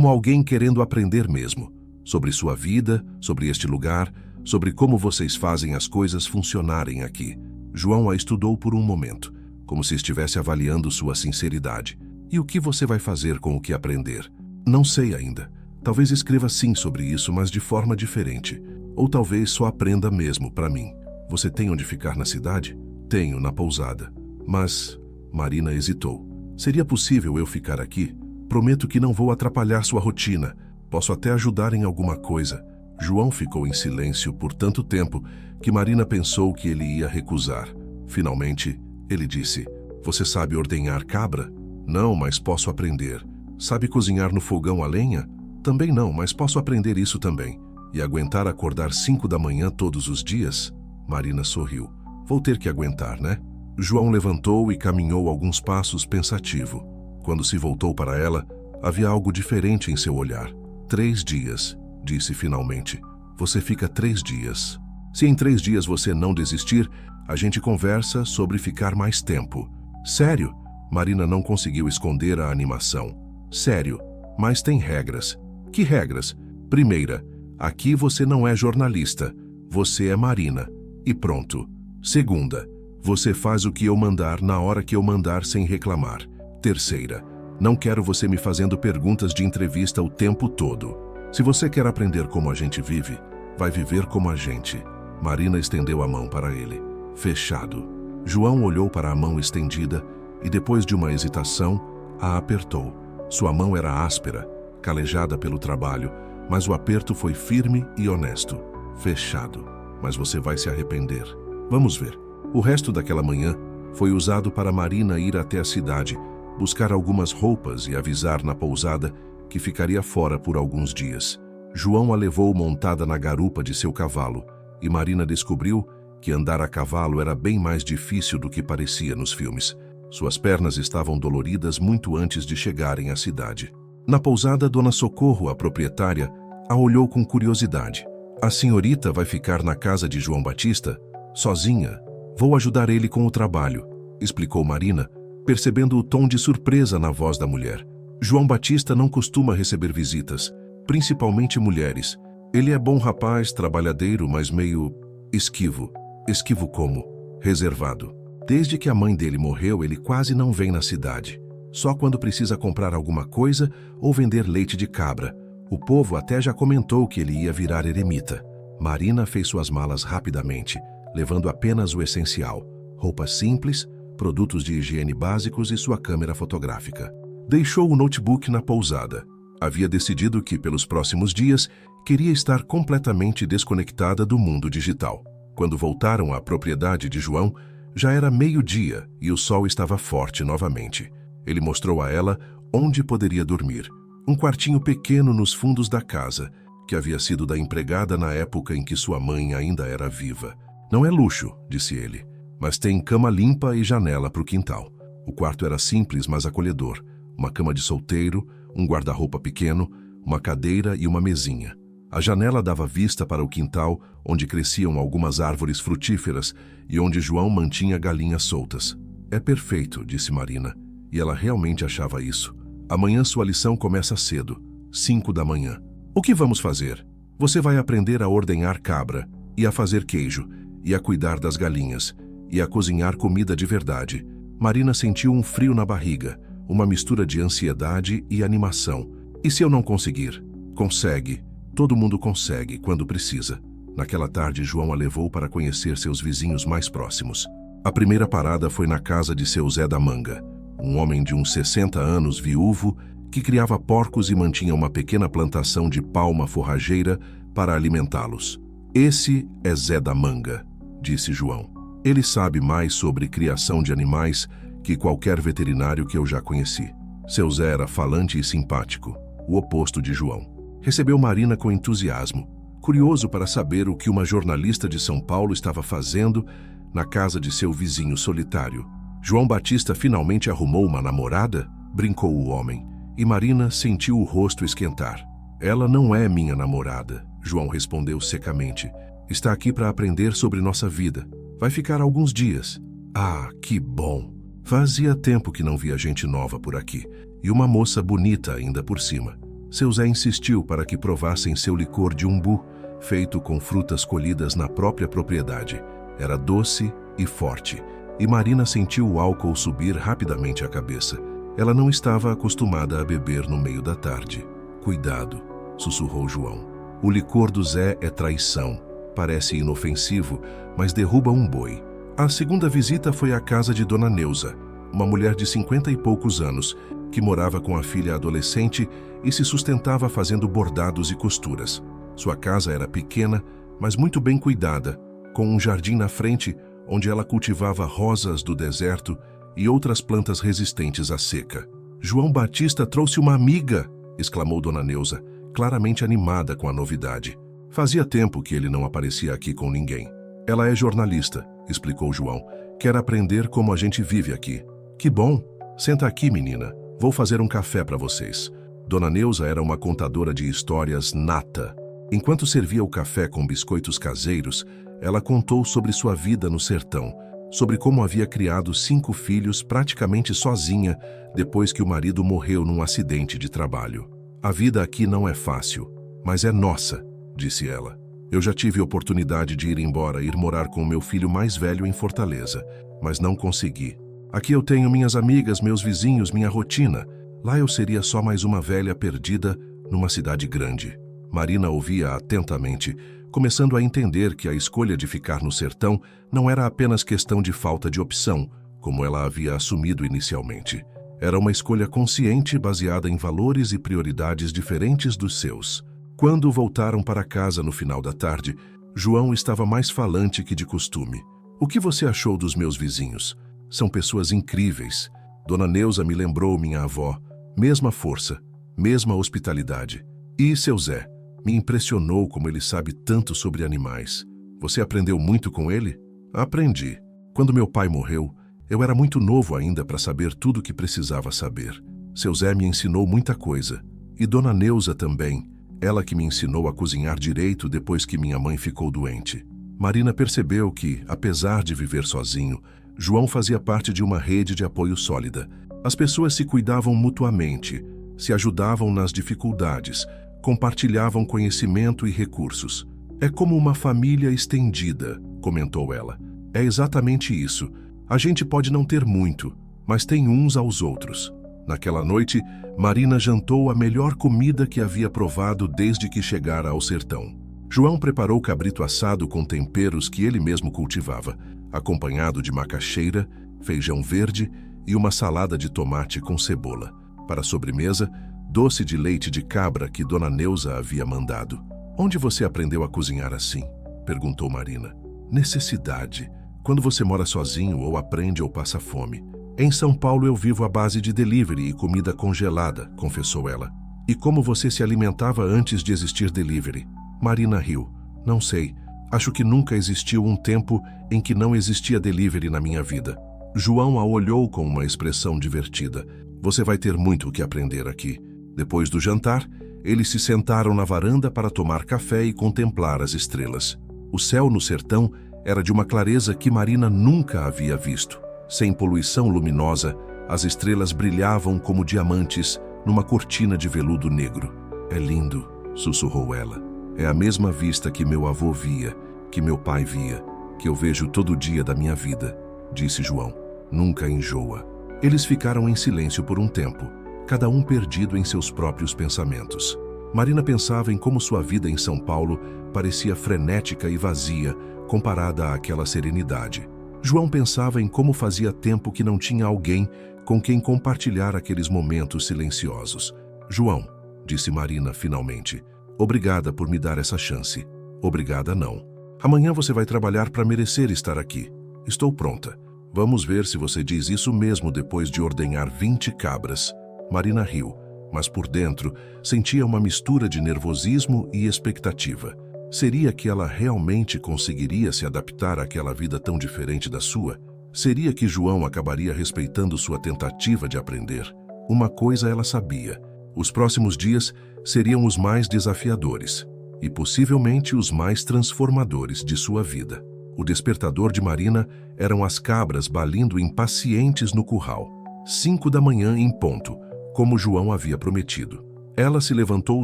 alguém querendo aprender mesmo. Sobre sua vida, sobre este lugar, sobre como vocês fazem as coisas funcionarem aqui. João a estudou por um momento, como se estivesse avaliando sua sinceridade. E o que você vai fazer com o que aprender? Não sei ainda. Talvez escreva sim sobre isso, mas de forma diferente. Ou talvez só aprenda mesmo para mim. Você tem onde ficar na cidade? Tenho, na pousada. Mas... Marina hesitou. Seria possível eu ficar aqui? Prometo que não vou atrapalhar sua rotina. Posso até ajudar em alguma coisa. João ficou em silêncio por tanto tempo que Marina pensou que ele ia recusar. Finalmente, ele disse, você sabe ordenhar cabra? Não, mas posso aprender. Sabe cozinhar no fogão a lenha? Também não, mas posso aprender isso também. E aguentar acordar 5 da manhã todos os dias? Marina sorriu. Vou ter que aguentar, né? João levantou e caminhou alguns passos pensativo. Quando se voltou para ela, havia algo diferente em seu olhar. 3 dias, disse finalmente. Você fica 3 dias. Se em 3 dias você não desistir, a gente conversa sobre ficar mais tempo. Sério? Marina não conseguiu esconder a animação. Sério, mas tem regras. Que regras? Primeira, aqui você não é jornalista. Você é Marina. E pronto. Segunda, você faz o que eu mandar na hora que eu mandar sem reclamar. Terceira, não quero você me fazendo perguntas de entrevista o tempo todo. Se você quer aprender como a gente vive, vai viver como a gente. Marina estendeu a mão para ele. Fechado. João olhou para a mão estendida e, depois de uma hesitação, a apertou. Sua mão era áspera, calejada pelo trabalho, mas o aperto foi firme e honesto. Fechado. Mas você vai se arrepender. Vamos ver. O resto daquela manhã foi usado para Marina ir até a cidade, buscar algumas roupas e avisar na pousada que ficaria fora por alguns dias. João a levou montada na garupa de seu cavalo, e Marina descobriu que andar a cavalo era bem mais difícil do que parecia nos filmes. Suas pernas estavam doloridas muito antes de chegarem à cidade. Na pousada, Dona Socorro, a proprietária, a olhou com curiosidade. A senhorita vai ficar na casa de João Batista? Sozinha? Vou ajudar ele com o trabalho, explicou Marina, percebendo o tom de surpresa na voz da mulher. João Batista não costuma receber visitas, principalmente mulheres. Ele é bom rapaz, trabalhadeiro, mas meio esquivo. Esquivo como? Reservado. Desde que a mãe dele morreu, ele quase não vem na cidade. só quando precisa comprar alguma coisa ou vender leite de cabra. O povo até já comentou que ele ia virar eremita. Marina fez suas malas rapidamente, levando apenas o essencial: roupas simples, produtos de higiene básicos e sua câmera fotográfica. Deixou o notebook na pousada. Havia decidido que, pelos próximos dias, queria estar completamente desconectada do mundo digital. Quando voltaram à propriedade de João, já era meio-dia e o sol estava forte novamente. Ele mostrou a ela onde poderia dormir. Um quartinho pequeno nos fundos da casa, que havia sido da empregada na época em que sua mãe ainda era viva. Não é luxo, disse ele, mas tem cama limpa e janela para o quintal. O quarto era simples, mas acolhedor. Uma cama de solteiro, um guarda-roupa pequeno, uma cadeira e uma mesinha. A janela dava vista para o quintal, onde cresciam algumas árvores frutíferas e onde João mantinha galinhas soltas. É perfeito, disse Marina, e ela realmente achava isso. Amanhã sua lição começa cedo, 5 da manhã. O que vamos fazer? Você vai aprender a ordenhar cabra, e a fazer queijo, e a cuidar das galinhas, e a cozinhar comida de verdade. Marina sentiu um frio na barriga, uma mistura de ansiedade e animação. E se eu não conseguir? Consegue. Todo mundo consegue, quando precisa. Naquela tarde, João a levou para conhecer seus vizinhos mais próximos. A primeira parada foi na casa de seu Zé da Manga, um homem de uns 60 anos, viúvo, que criava porcos e mantinha uma pequena plantação de palma forrageira para alimentá-los. Esse é Zé da Manga, disse João. Ele sabe mais sobre criação de animais que qualquer veterinário que eu já conheci. Seu Zé era falante e simpático, o oposto de João. Recebeu Marina com entusiasmo, curioso para saber o que uma jornalista de São Paulo estava fazendo na casa de seu vizinho solitário. João Batista finalmente arrumou uma namorada? Brincou o homem, e Marina sentiu o rosto esquentar. Ela não é minha namorada, João respondeu secamente. Está aqui para aprender sobre nossa vida. Vai ficar alguns dias. Ah, que bom! Fazia tempo que não via gente nova por aqui, e uma moça bonita ainda por cima. Seu Zé insistiu para que provassem seu licor de umbu, feito com frutas colhidas na própria propriedade. Era doce e forte, e Marina sentiu o álcool subir rapidamente à cabeça. Ela não estava acostumada a beber no meio da tarde. Cuidado, sussurrou João. O licor do Zé é traição. Parece inofensivo, mas derruba um boi. A segunda visita foi à casa de Dona Neuza, uma mulher de 50 e poucos anos, que morava com a filha adolescente e se sustentava fazendo bordados e costuras. Sua casa era pequena, mas muito bem cuidada, com um jardim na frente onde ela cultivava rosas do deserto e outras plantas resistentes à seca. João Batista trouxe uma amiga, exclamou Dona Neuza, claramente animada com a novidade. Fazia tempo que ele não aparecia aqui com ninguém. Ela é jornalista, explicou João. Quer aprender como a gente vive aqui. Que bom! Senta aqui, menina. Vou fazer um café para vocês. Dona Neuza era uma contadora de histórias nata. Enquanto servia o café com biscoitos caseiros, ela contou sobre sua vida no sertão, sobre como havia criado 5 filhos praticamente sozinha depois que o marido morreu num acidente de trabalho. A vida aqui não é fácil, mas é nossa, disse ela. Eu já tive oportunidade de ir embora e ir morar com o meu filho mais velho em Fortaleza, mas não consegui. Aqui eu tenho minhas amigas, meus vizinhos, minha rotina. Lá eu seria só mais uma velha perdida numa cidade grande. Marina ouvia atentamente, começando a entender que a escolha de ficar no sertão não era apenas questão de falta de opção, como ela havia assumido inicialmente. Era uma escolha consciente baseada em valores e prioridades diferentes dos seus. Quando voltaram para casa no final da tarde, João estava mais falante que de costume. O que você achou dos meus vizinhos? São pessoas incríveis. Dona Neuza me lembrou minha avó. Mesma força, mesma hospitalidade. E seu Zé? Me impressionou como ele sabe tanto sobre animais. Você aprendeu muito com ele? Aprendi. Quando meu pai morreu, eu era muito novo ainda para saber tudo o que precisava saber. Seu Zé me ensinou muita coisa. E Dona Neuza também. Ela que me ensinou a cozinhar direito depois que minha mãe ficou doente. Marina percebeu que, apesar de viver sozinho, João fazia parte de uma rede de apoio sólida. As pessoas se cuidavam mutuamente, se ajudavam nas dificuldades, compartilhavam conhecimento e recursos. É como uma família estendida, comentou ela. É exatamente isso. A gente pode não ter muito, mas tem uns aos outros. Naquela noite, Marina jantou a melhor comida que havia provado desde que chegara ao sertão. João preparou cabrito assado com temperos que ele mesmo cultivava, acompanhado de macaxeira, feijão verde e uma salada de tomate com cebola. Para a sobremesa, doce de leite de cabra que Dona Neuza havia mandado. "Onde você aprendeu a cozinhar assim?" perguntou Marina. "Necessidade. Quando você mora sozinho, ou aprende ou passa fome. Em São Paulo eu vivo à base de delivery e comida congelada", confessou ela. "E como você se alimentava antes de existir delivery?" Marina riu. "Não sei. Acho que nunca existiu um tempo em que não existia delivery na minha vida." João a olhou com uma expressão divertida. "Você vai ter muito o que aprender aqui." Depois do jantar, eles se sentaram na varanda para tomar café e contemplar as estrelas. O céu no sertão era de uma clareza que Marina nunca havia visto. Sem poluição luminosa, as estrelas brilhavam como diamantes numa cortina de veludo negro. "É lindo", sussurrou ela. "É a mesma vista que meu avô via, que meu pai via, que eu vejo todo dia da minha vida", disse João. "Nunca enjoa." Eles ficaram em silêncio por um tempo, cada um perdido em seus próprios pensamentos. Marina pensava em como sua vida em São Paulo parecia frenética e vazia comparada àquela serenidade. João pensava em como fazia tempo que não tinha alguém com quem compartilhar aqueles momentos silenciosos. "João", disse Marina finalmente, "obrigada por me dar essa chance." "Obrigada não. Amanhã você vai trabalhar para merecer estar aqui." "Estou pronta. Vamos ver se você diz isso mesmo depois de ordenhar 20 cabras." Marina riu, mas por dentro sentia uma mistura de nervosismo e expectativa. Seria que ela realmente conseguiria se adaptar àquela vida tão diferente da sua? Seria que João acabaria respeitando sua tentativa de aprender? Uma coisa ela sabia: os próximos dias seriam os mais desafiadores e possivelmente os mais transformadores de sua vida. O despertador de Marina eram as cabras balindo impacientes no curral. 5 da manhã em ponto, como João havia prometido. Ela se levantou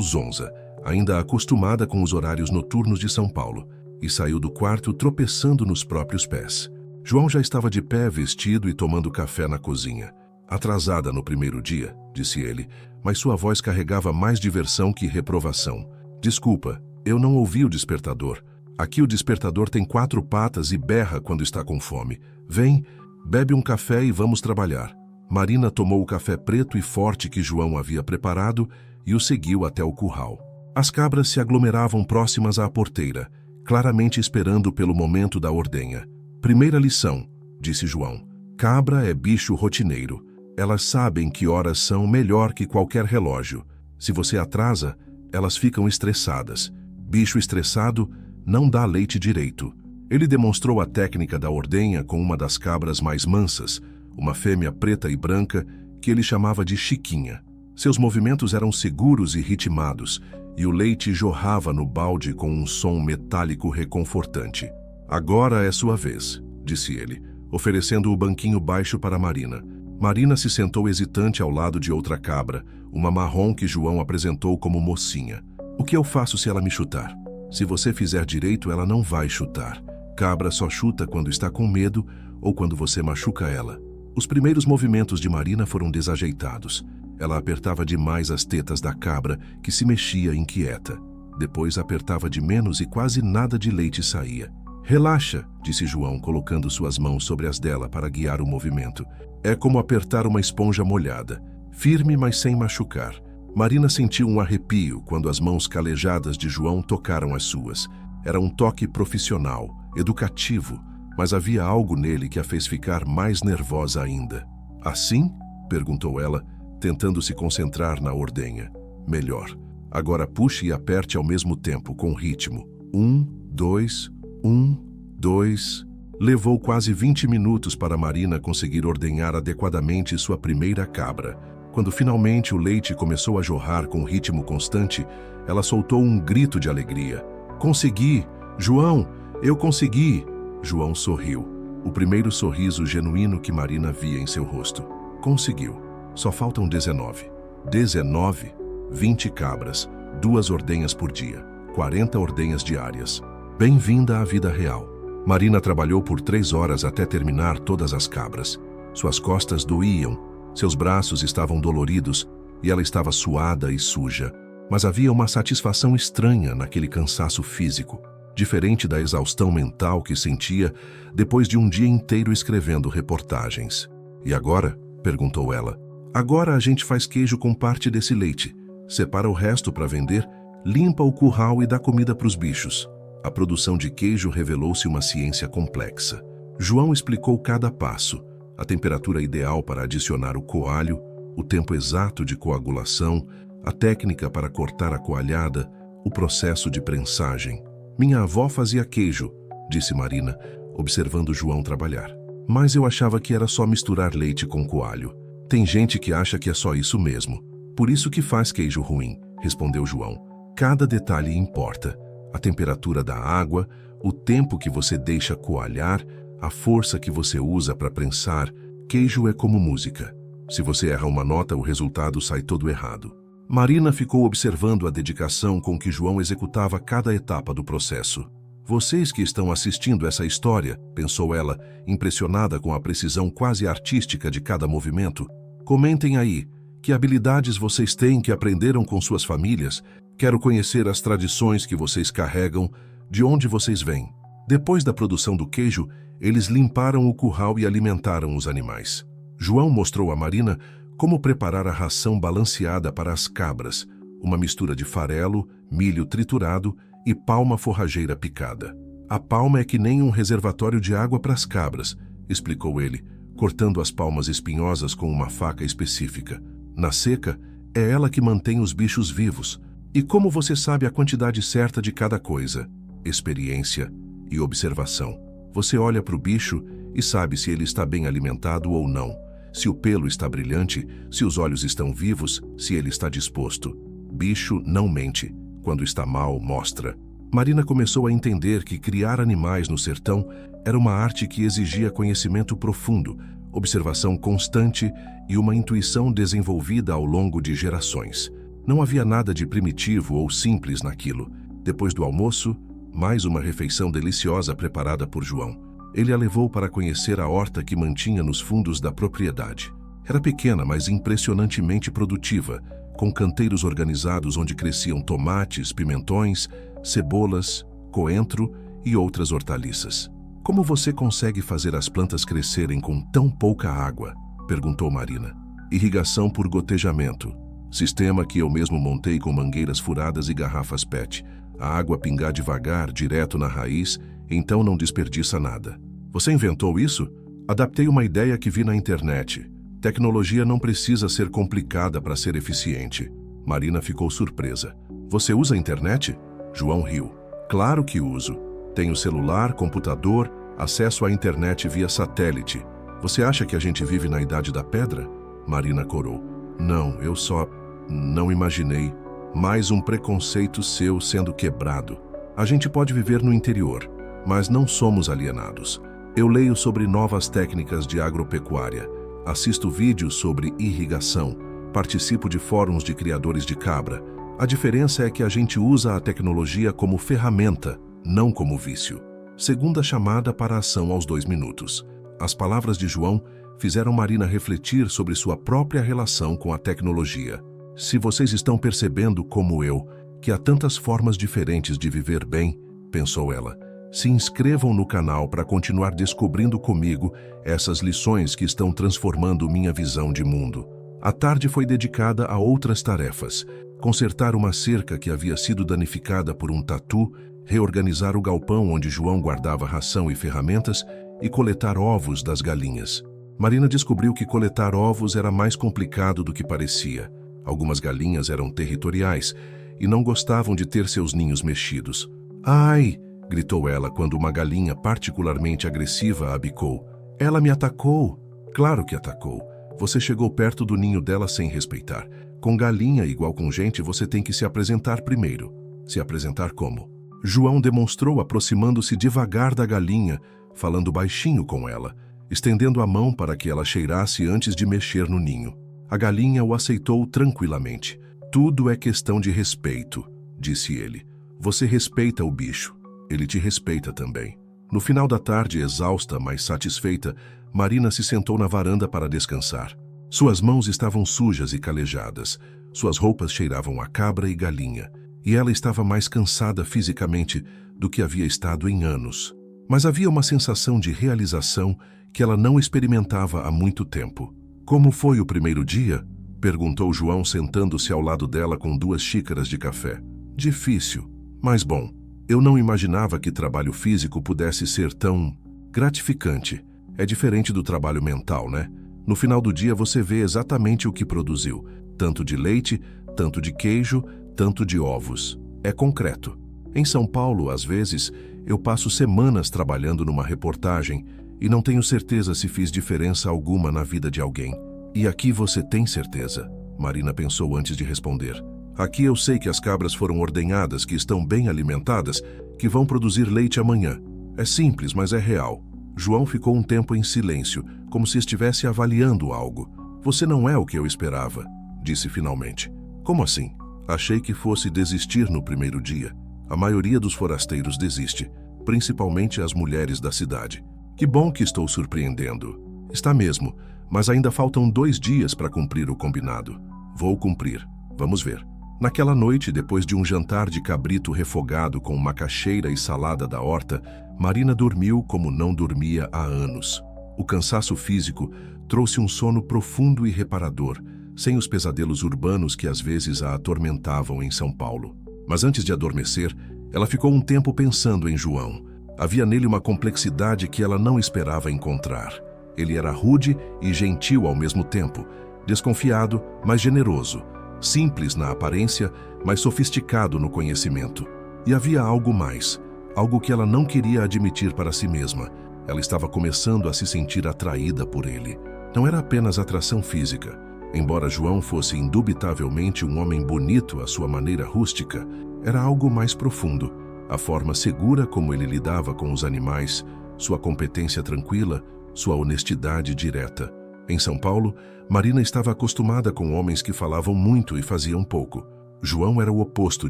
zonza, ainda acostumada com os horários noturnos de São Paulo, e saiu do quarto tropeçando nos próprios pés. João já estava de pé, vestido e tomando café na cozinha. "Atrasada no primeiro dia", disse ele, mas sua voz carregava mais diversão que reprovação. "Desculpa, eu não ouvi o despertador. Aqui o despertador tem 4 patas e berra quando está com fome. Vem, bebe um café e vamos trabalhar." Marina tomou o café preto e forte que João havia preparado e o seguiu até o curral. As cabras se aglomeravam próximas à porteira, claramente esperando pelo momento da ordenha. "Primeira lição", disse João. "Cabra é bicho rotineiro. Elas sabem que horas são melhor que qualquer relógio. Se você atrasa, elas ficam estressadas. Bicho estressado não dá leite direito." Ele demonstrou a técnica da ordenha com uma das cabras mais mansas, uma fêmea preta e branca que ele chamava de Chiquinha. Seus movimentos eram seguros e ritmados, e o leite jorrava no balde com um som metálico reconfortante. "Agora é sua vez", disse ele, oferecendo o banquinho baixo para Marina. Marina se sentou hesitante ao lado de outra cabra, uma marrom que João apresentou como mocinha. "O que eu faço se ela me chutar?" "Se você fizer direito, ela não vai chutar. Cabra só chuta quando está com medo ou quando você machuca ela." Os primeiros movimentos de Marina foram desajeitados. Ela apertava demais as tetas da cabra, que se mexia inquieta. Depois apertava de menos e quase nada de leite saía. "Relaxa", disse João, colocando suas mãos sobre as dela para guiar o movimento. "É como apertar uma esponja molhada. Firme, mas sem machucar." Marina sentiu um arrepio quando as mãos calejadas de João tocaram as suas. Era um toque profissional, educativo, mas havia algo nele que a fez ficar mais nervosa ainda. "Assim?", perguntou ela, tentando se concentrar na ordenha. "Melhor. Agora puxe e aperte ao mesmo tempo, com ritmo. 1, 2, 1, 2... Levou quase 20 minutos para Marina conseguir ordenhar adequadamente sua primeira cabra. Quando finalmente o leite começou a jorrar com ritmo constante, ela soltou um grito de alegria. "Consegui! João, eu consegui!" João sorriu, o primeiro sorriso genuíno que Marina via em seu rosto. "Conseguiu. Só faltam 19. 19? 20 cabras, 2 ordenhas por dia, 40 ordenhas diárias. Bem-vinda à vida real." Marina trabalhou por 3 horas até terminar todas as cabras. Suas costas doíam, Seus braços estavam doloridos e ela estava suada e suja, mas havia uma satisfação estranha naquele cansaço físico, diferente da exaustão mental que sentia depois de um dia inteiro escrevendo reportagens. "E agora?", perguntou ela. "Agora a gente faz queijo com parte desse leite, separa o resto para vender, limpa o curral e dá comida para os bichos." A produção de queijo revelou-se uma ciência complexa. João explicou cada passo: a temperatura ideal para adicionar o coalho, o tempo exato de coagulação, a técnica para cortar a coalhada, o processo de prensagem. "Minha avó fazia queijo", disse Marina, observando João trabalhar. "Mas eu achava que era só misturar leite com coalho. Tem gente que acha que é só isso mesmo. Por isso que faz queijo ruim", respondeu João. "Cada detalhe importa. A temperatura da água, o tempo que você deixa coalhar, a força que você usa para prensar. Queijo é como música. Se você erra uma nota, o resultado sai todo errado." Marina ficou observando a dedicação com que João executava cada etapa do processo. "Vocês que estão assistindo essa história", pensou ela, impressionada com a precisão quase artística de cada movimento, "comentem aí, que habilidades vocês têm que aprenderam com suas famílias? Quero conhecer as tradições que vocês carregam, de onde vocês vêm." Depois da produção do queijo, eles limparam o curral e alimentaram os animais. João mostrou a Marina como preparar a ração balanceada para as cabras, uma mistura de farelo, milho triturado e palma forrageira picada. "A palma é que nem um reservatório de água para as cabras", explicou ele, cortando as palmas espinhosas com uma faca específica. "Na seca, é ela que mantém os bichos vivos. E como você sabe a quantidade certa de cada coisa? Experiência e observação. Você olha para o bicho e sabe se ele está bem alimentado ou não, se o pelo está brilhante, se os olhos estão vivos, se ele está disposto. Bicho não mente. Quando está mal, mostra." Marina começou a entender que criar animais no sertão era uma arte que exigia conhecimento profundo, observação constante e uma intuição desenvolvida ao longo de gerações. Não havia nada de primitivo ou simples naquilo. Depois do almoço, mais uma refeição deliciosa preparada por João. Ele a levou para conhecer a horta que mantinha nos fundos da propriedade. Era pequena, mas impressionantemente produtiva, com canteiros organizados onde cresciam tomates, pimentões, cebolas, coentro e outras hortaliças. "Como você consegue fazer as plantas crescerem com tão pouca água?", perguntou Marina. "Irrigação por gotejamento. Sistema que eu mesmo montei com mangueiras furadas e garrafas PET. A água pingar devagar, direto na raiz, então não desperdiça nada." "Você inventou isso?" "Adaptei uma ideia que vi na internet. Tecnologia não precisa ser complicada para ser eficiente." Marina ficou surpresa. "Você usa a internet?" João riu. "Claro que uso. Tenho celular, computador, acesso à internet via satélite. Você acha que a gente vive na Idade da Pedra?" Marina corou. "Não, eu só não imaginei. Mais um preconceito seu sendo quebrado. A gente pode viver no interior, mas não somos alienados. Eu leio sobre novas técnicas de agropecuária, assisto vídeos sobre irrigação, participo de fóruns de criadores de cabra. A diferença é que a gente usa a tecnologia como ferramenta, não como vício." Segunda chamada para a ação aos 2 minutos. As palavras de João fizeram Marina refletir sobre sua própria relação com a tecnologia. "Se vocês estão percebendo, como eu, que há tantas formas diferentes de viver bem", pensou ela, "se inscrevam no canal para continuar descobrindo comigo essas lições que estão transformando minha visão de mundo." A tarde foi dedicada a outras tarefas: consertar uma cerca que havia sido danificada por um tatu, reorganizar o galpão onde João guardava ração e ferramentas e coletar ovos das galinhas. Marina descobriu que coletar ovos era mais complicado do que parecia. Algumas galinhas eram territoriais e não gostavam de ter seus ninhos mexidos. "Ai!", gritou ela quando uma galinha particularmente agressiva a bicou. "Ela me atacou!" "Claro que atacou. Você chegou perto do ninho dela sem respeitar. Com galinha, igual com gente, você tem que se apresentar primeiro." "Se apresentar como?" João demonstrou aproximando-se devagar da galinha, falando baixinho com ela, estendendo a mão para que ela cheirasse antes de mexer no ninho. A galinha o aceitou tranquilamente. "Tudo é questão de respeito", disse ele. "Você respeita o bicho. Ele te respeita também." No final da tarde, exausta, mas satisfeita, Marina se sentou na varanda para descansar. Suas mãos estavam sujas e calejadas, suas roupas cheiravam a cabra e galinha, e ela estava mais cansada fisicamente do que havia estado em anos. Mas havia uma sensação de realização que ela não experimentava há muito tempo. Como foi o primeiro dia? Perguntou João, sentando-se ao lado dela com 2 xícaras de café. Difícil, mas bom. Eu não imaginava que trabalho físico pudesse ser tão gratificante. É diferente do trabalho mental, né? No final do dia você vê exatamente o que produziu. Tanto de leite, tanto de queijo, tanto de ovos. É concreto. Em São Paulo, às vezes, eu passo semanas trabalhando numa reportagem e não tenho certeza se fiz diferença alguma na vida de alguém. E aqui você tem certeza, Marina pensou antes de responder. Aqui eu sei que as cabras foram ordenhadas, que estão bem alimentadas, que vão produzir leite amanhã. É simples, mas é real. João ficou um tempo em silêncio, como se estivesse avaliando algo. Você não é o que eu esperava, disse finalmente. Como assim? Achei que fosse desistir no primeiro dia. A maioria dos forasteiros desiste, principalmente as mulheres da cidade. Que bom que estou surpreendendo. Está mesmo, mas ainda faltam 2 dias para cumprir o combinado. Vou cumprir. Vamos ver. Naquela noite, depois de um jantar de cabrito refogado com macaxeira e salada da horta, Marina dormiu como não dormia há anos. O cansaço físico trouxe um sono profundo e reparador, sem os pesadelos urbanos que às vezes a atormentavam em São Paulo. Mas antes de adormecer, ela ficou um tempo pensando em João. Havia nele uma complexidade que ela não esperava encontrar. Ele era rude e gentil ao mesmo tempo, desconfiado, mas generoso. Simples na aparência, mas sofisticado no conhecimento. E havia algo mais, algo que ela não queria admitir para si mesma. Ela estava começando a se sentir atraída por ele. Não era apenas atração física. Embora João fosse indubitavelmente um homem bonito à sua maneira rústica, era algo mais profundo. A forma segura como ele lidava com os animais, sua competência tranquila, sua honestidade direta. Em São Paulo, Marina estava acostumada com homens que falavam muito e faziam pouco. João era o oposto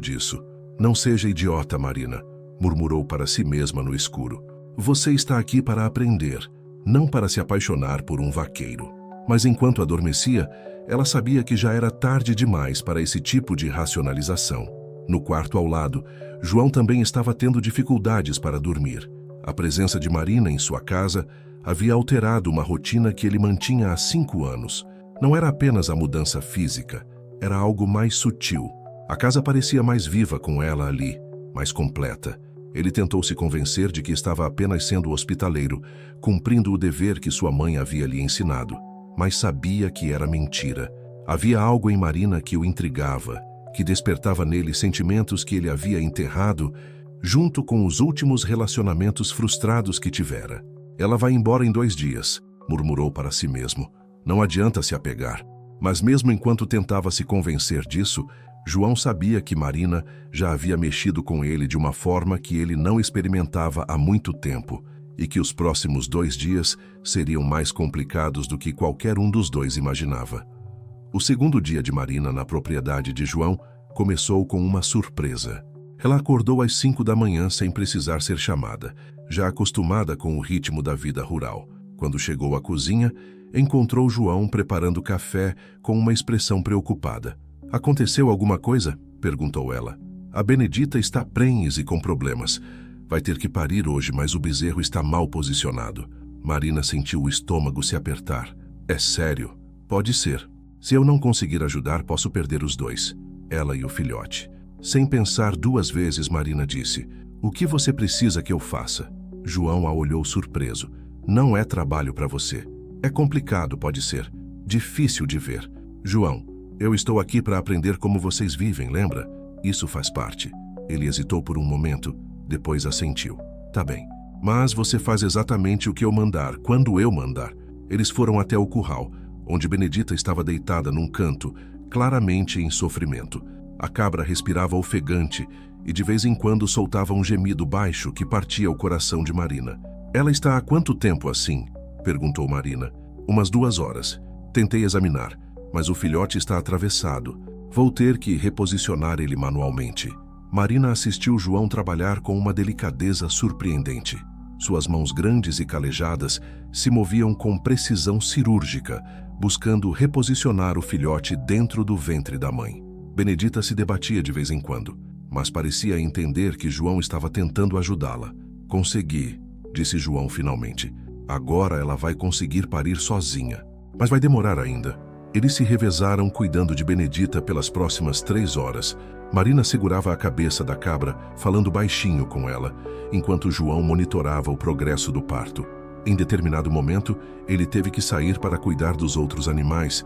disso. Não seja idiota, Marina, murmurou para si mesma no escuro. Você está aqui para aprender, não para se apaixonar por um vaqueiro. Mas enquanto adormecia, ela sabia que já era tarde demais para esse tipo de racionalização. No quarto ao lado, João também estava tendo dificuldades para dormir. A presença de Marina em sua casa havia alterado uma rotina que ele mantinha há 5 anos. Não era apenas a mudança física, era algo mais sutil. A casa parecia mais viva com ela ali, mais completa. Ele tentou se convencer de que estava apenas sendo hospitaleiro, cumprindo o dever que sua mãe havia lhe ensinado. Mas sabia que era mentira. Havia algo em Marina que o intrigava, que despertava nele sentimentos que ele havia enterrado junto com os últimos relacionamentos frustrados que tivera. Ela vai embora em 2 dias, murmurou para si mesmo. Não adianta se apegar. Mas mesmo enquanto tentava se convencer disso, João sabia que Marina já havia mexido com ele de uma forma que ele não experimentava há muito tempo e que os próximos 2 dias seriam mais complicados do que qualquer um dos dois imaginava. O segundo dia de Marina na propriedade de João começou com uma surpresa. Ela acordou às 5 da manhã sem precisar ser chamada, já acostumada com o ritmo da vida rural. Quando chegou à cozinha, encontrou João preparando café com uma expressão preocupada. Aconteceu alguma coisa? Perguntou ela. A Benedita está prenhes e com problemas. Vai ter que parir hoje, mas o bezerro está mal posicionado. Marina sentiu o estômago se apertar. É sério? Pode ser. Se eu não conseguir ajudar, posso perder os 2. Ela e o filhote. Sem pensar 2 vezes, Marina disse. O que você precisa que eu faça? João a olhou surpreso. Não é trabalho para você. É complicado, pode ser. Difícil de ver. João, eu estou aqui para aprender como vocês vivem, lembra? Isso faz parte. Ele hesitou por um momento, depois assentiu. Tá bem. Mas você faz exatamente o que eu mandar, quando eu mandar. Eles foram até o curral, onde Benedita estava deitada num canto, claramente em sofrimento. A cabra respirava ofegante e de vez em quando soltava um gemido baixo que partia o coração de Marina. Ela está há quanto tempo assim? Perguntou Marina. Umas 2 horas. Tentei examinar, mas o filhote está atravessado. Vou ter que reposicionar ele manualmente. Marina assistiu João trabalhar com uma delicadeza surpreendente. Suas mãos grandes e calejadas se moviam com precisão cirúrgica, buscando reposicionar o filhote dentro do ventre da mãe. Benedita se debatia de vez em quando, mas parecia entender que João estava tentando ajudá-la. Consegui, disse João finalmente. Agora ela vai conseguir parir sozinha. Mas vai demorar ainda. Eles se revezaram cuidando de Benedita pelas próximas 3 horas. Marina segurava a cabeça da cabra, falando baixinho com ela, enquanto João monitorava o progresso do parto. Em determinado momento, ele teve que sair para cuidar dos outros animais,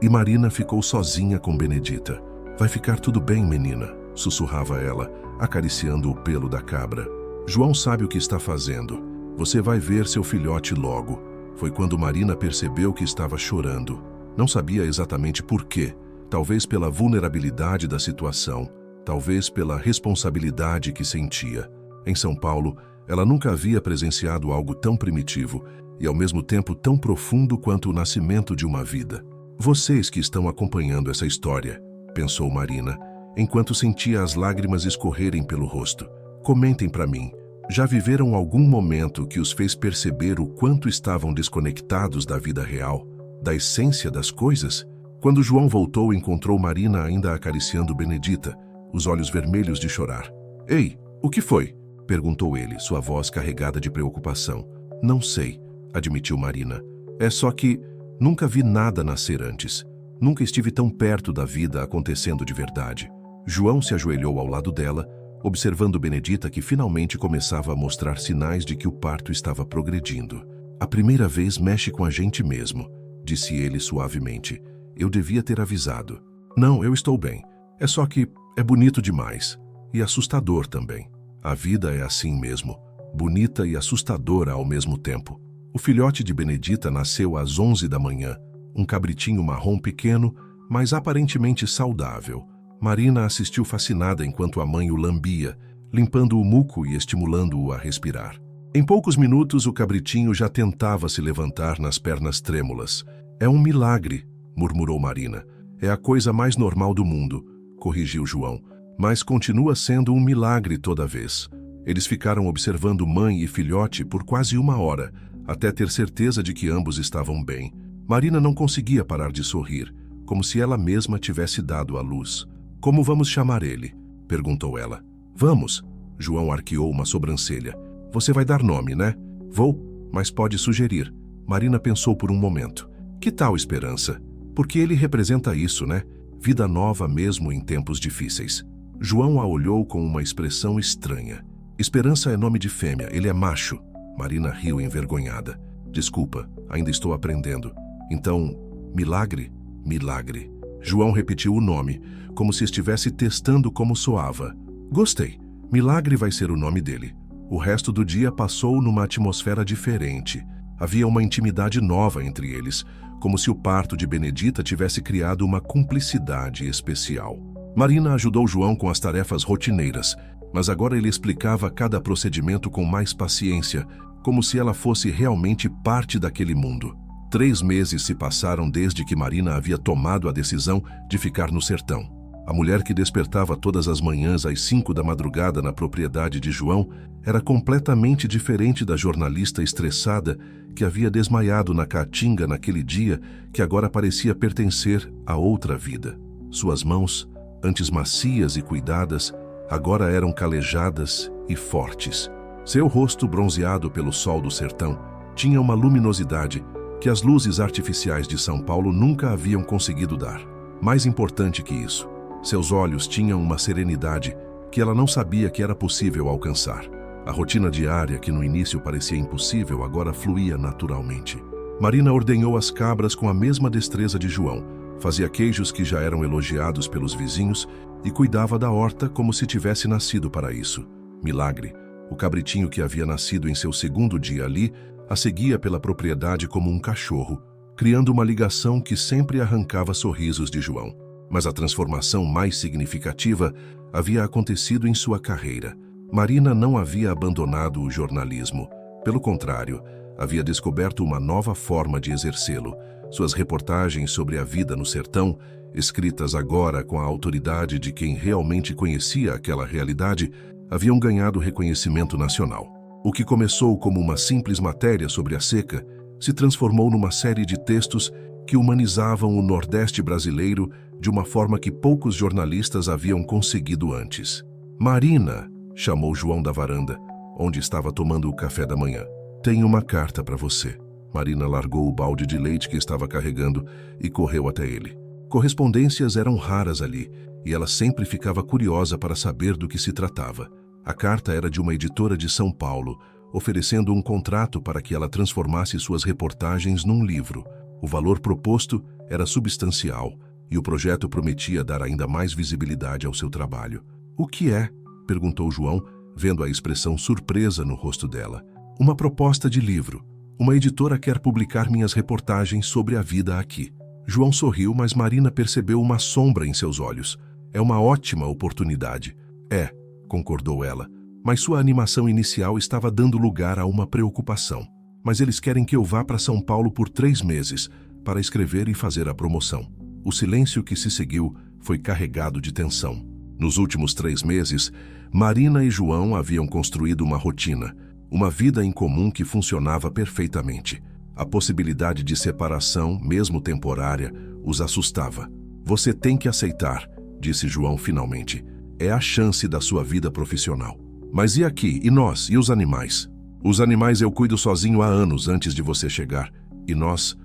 e Marina ficou sozinha com Benedita. Vai ficar tudo bem, menina, sussurrava ela, acariciando o pelo da cabra. João sabe o que está fazendo. Você vai ver seu filhote logo. Foi quando Marina percebeu que estava chorando. Não sabia exatamente por quê. Talvez pela vulnerabilidade da situação, talvez pela responsabilidade que sentia. Em São Paulo, ela nunca havia presenciado algo tão primitivo e ao mesmo tempo tão profundo quanto o nascimento de uma vida. Vocês que estão acompanhando essa história, pensou Marina, enquanto sentia as lágrimas escorrerem pelo rosto. Comentem para mim, já viveram algum momento que os fez perceber o quanto estavam desconectados da vida real, da essência das coisas? Quando João voltou, encontrou Marina ainda acariciando Benedita, os olhos vermelhos de chorar. Ei, o que foi? Perguntou ele, sua voz carregada de preocupação. Não sei, admitiu Marina. É só que nunca vi nada nascer antes. Nunca estive tão perto da vida acontecendo de verdade. João se ajoelhou ao lado dela, observando Benedita, que finalmente começava a mostrar sinais de que o parto estava progredindo. A primeira vez mexe com a gente mesmo, disse ele suavemente. Eu devia ter avisado. Não, eu estou bem. É só que é bonito demais. E assustador também. A vida é assim mesmo. Bonita e assustadora ao mesmo tempo. O filhote de Benedita nasceu às 11 da manhã. Um cabritinho marrom pequeno, mas aparentemente saudável. Marina assistiu fascinada enquanto a mãe o lambia, limpando o muco e estimulando-o a respirar. Em poucos minutos, o cabritinho já tentava se levantar nas pernas trêmulas. É um milagre, murmurou Marina. É a coisa mais normal do mundo, corrigiu João. Mas continua sendo um milagre toda vez. Eles ficaram observando mãe e filhote por quase 1 hora, até ter certeza de que ambos estavam bem. Marina não conseguia parar de sorrir, como se ela mesma tivesse dado à luz. Como vamos chamar ele? Perguntou ela. Vamos. João arqueou uma sobrancelha. Você vai dar nome, né? Vou, mas pode sugerir. Marina pensou por um momento. Que tal Esperança? Porque ele representa isso, né? Vida nova mesmo em tempos difíceis. João a olhou com uma expressão estranha. Esperança é nome de fêmea, ele é macho. Marina riu envergonhada. Desculpa, ainda estou aprendendo. Então, Milagre? Milagre. João repetiu o nome, como se estivesse testando como soava. Gostei. Milagre vai ser o nome dele. O resto do dia passou numa atmosfera diferente. Havia uma intimidade nova entre eles, como se o parto de Benedita tivesse criado uma cumplicidade especial. Marina ajudou João com as tarefas rotineiras, mas agora ele explicava cada procedimento com mais paciência, como se ela fosse realmente parte daquele mundo. 3 meses se passaram desde que Marina havia tomado a decisão de ficar no sertão. A mulher que despertava todas as manhãs às 5 da madrugada na propriedade de João era completamente diferente da jornalista estressada que havia desmaiado na caatinga naquele dia, que agora parecia pertencer a outra vida. Suas mãos, antes macias e cuidadas, agora eram calejadas e fortes. Seu rosto, bronzeado pelo sol do sertão, tinha uma luminosidade que as luzes artificiais de São Paulo nunca haviam conseguido dar. Mais importante que isso, seus olhos tinham uma serenidade que ela não sabia que era possível alcançar. A rotina diária, que no início parecia impossível, agora fluía naturalmente. Marina ordenhou as cabras com a mesma destreza de João, fazia queijos que já eram elogiados pelos vizinhos e cuidava da horta como se tivesse nascido para isso. Milagre, o cabritinho que havia nascido em seu 2º dia ali, a seguia pela propriedade como um cachorro, criando uma ligação que sempre arrancava sorrisos de João. Mas a transformação mais significativa havia acontecido em sua carreira. Marina não havia abandonado o jornalismo. Pelo contrário, havia descoberto uma nova forma de exercê-lo. Suas reportagens sobre a vida no sertão, escritas agora com a autoridade de quem realmente conhecia aquela realidade, haviam ganhado reconhecimento nacional. O que começou como uma simples matéria sobre a seca se transformou numa série de textos que humanizavam o Nordeste brasileiro de uma forma que poucos jornalistas haviam conseguido antes. "Marina", chamou João da varanda, onde estava tomando o café da manhã. "Tenho uma carta para você." Marina largou o balde de leite que estava carregando e correu até ele. Correspondências eram raras ali, e ela sempre ficava curiosa para saber do que se tratava. A carta era de uma editora de São Paulo, oferecendo um contrato para que ela transformasse suas reportagens num livro. O valor proposto era substancial, e o projeto prometia dar ainda mais visibilidade ao seu trabalho. "O que é?" perguntou João, vendo a expressão surpresa no rosto dela. "Uma proposta de livro. Uma editora quer publicar minhas reportagens sobre a vida aqui." João sorriu, mas Marina percebeu uma sombra em seus olhos. "É uma ótima oportunidade." "É", concordou ela, mas sua animação inicial estava dando lugar a uma preocupação. "Mas eles querem que eu vá para São Paulo por 3 meses, para escrever e fazer a promoção." O silêncio que se seguiu foi carregado de tensão. Nos últimos 3 meses, Marina e João haviam construído uma rotina, uma vida em comum que funcionava perfeitamente. A possibilidade de separação, mesmo temporária, os assustava. "Você tem que aceitar", disse João finalmente. "É a chance da sua vida profissional." "Mas e aqui? E nós? E os animais?" "Os animais eu cuido sozinho há anos antes de você chegar. E nós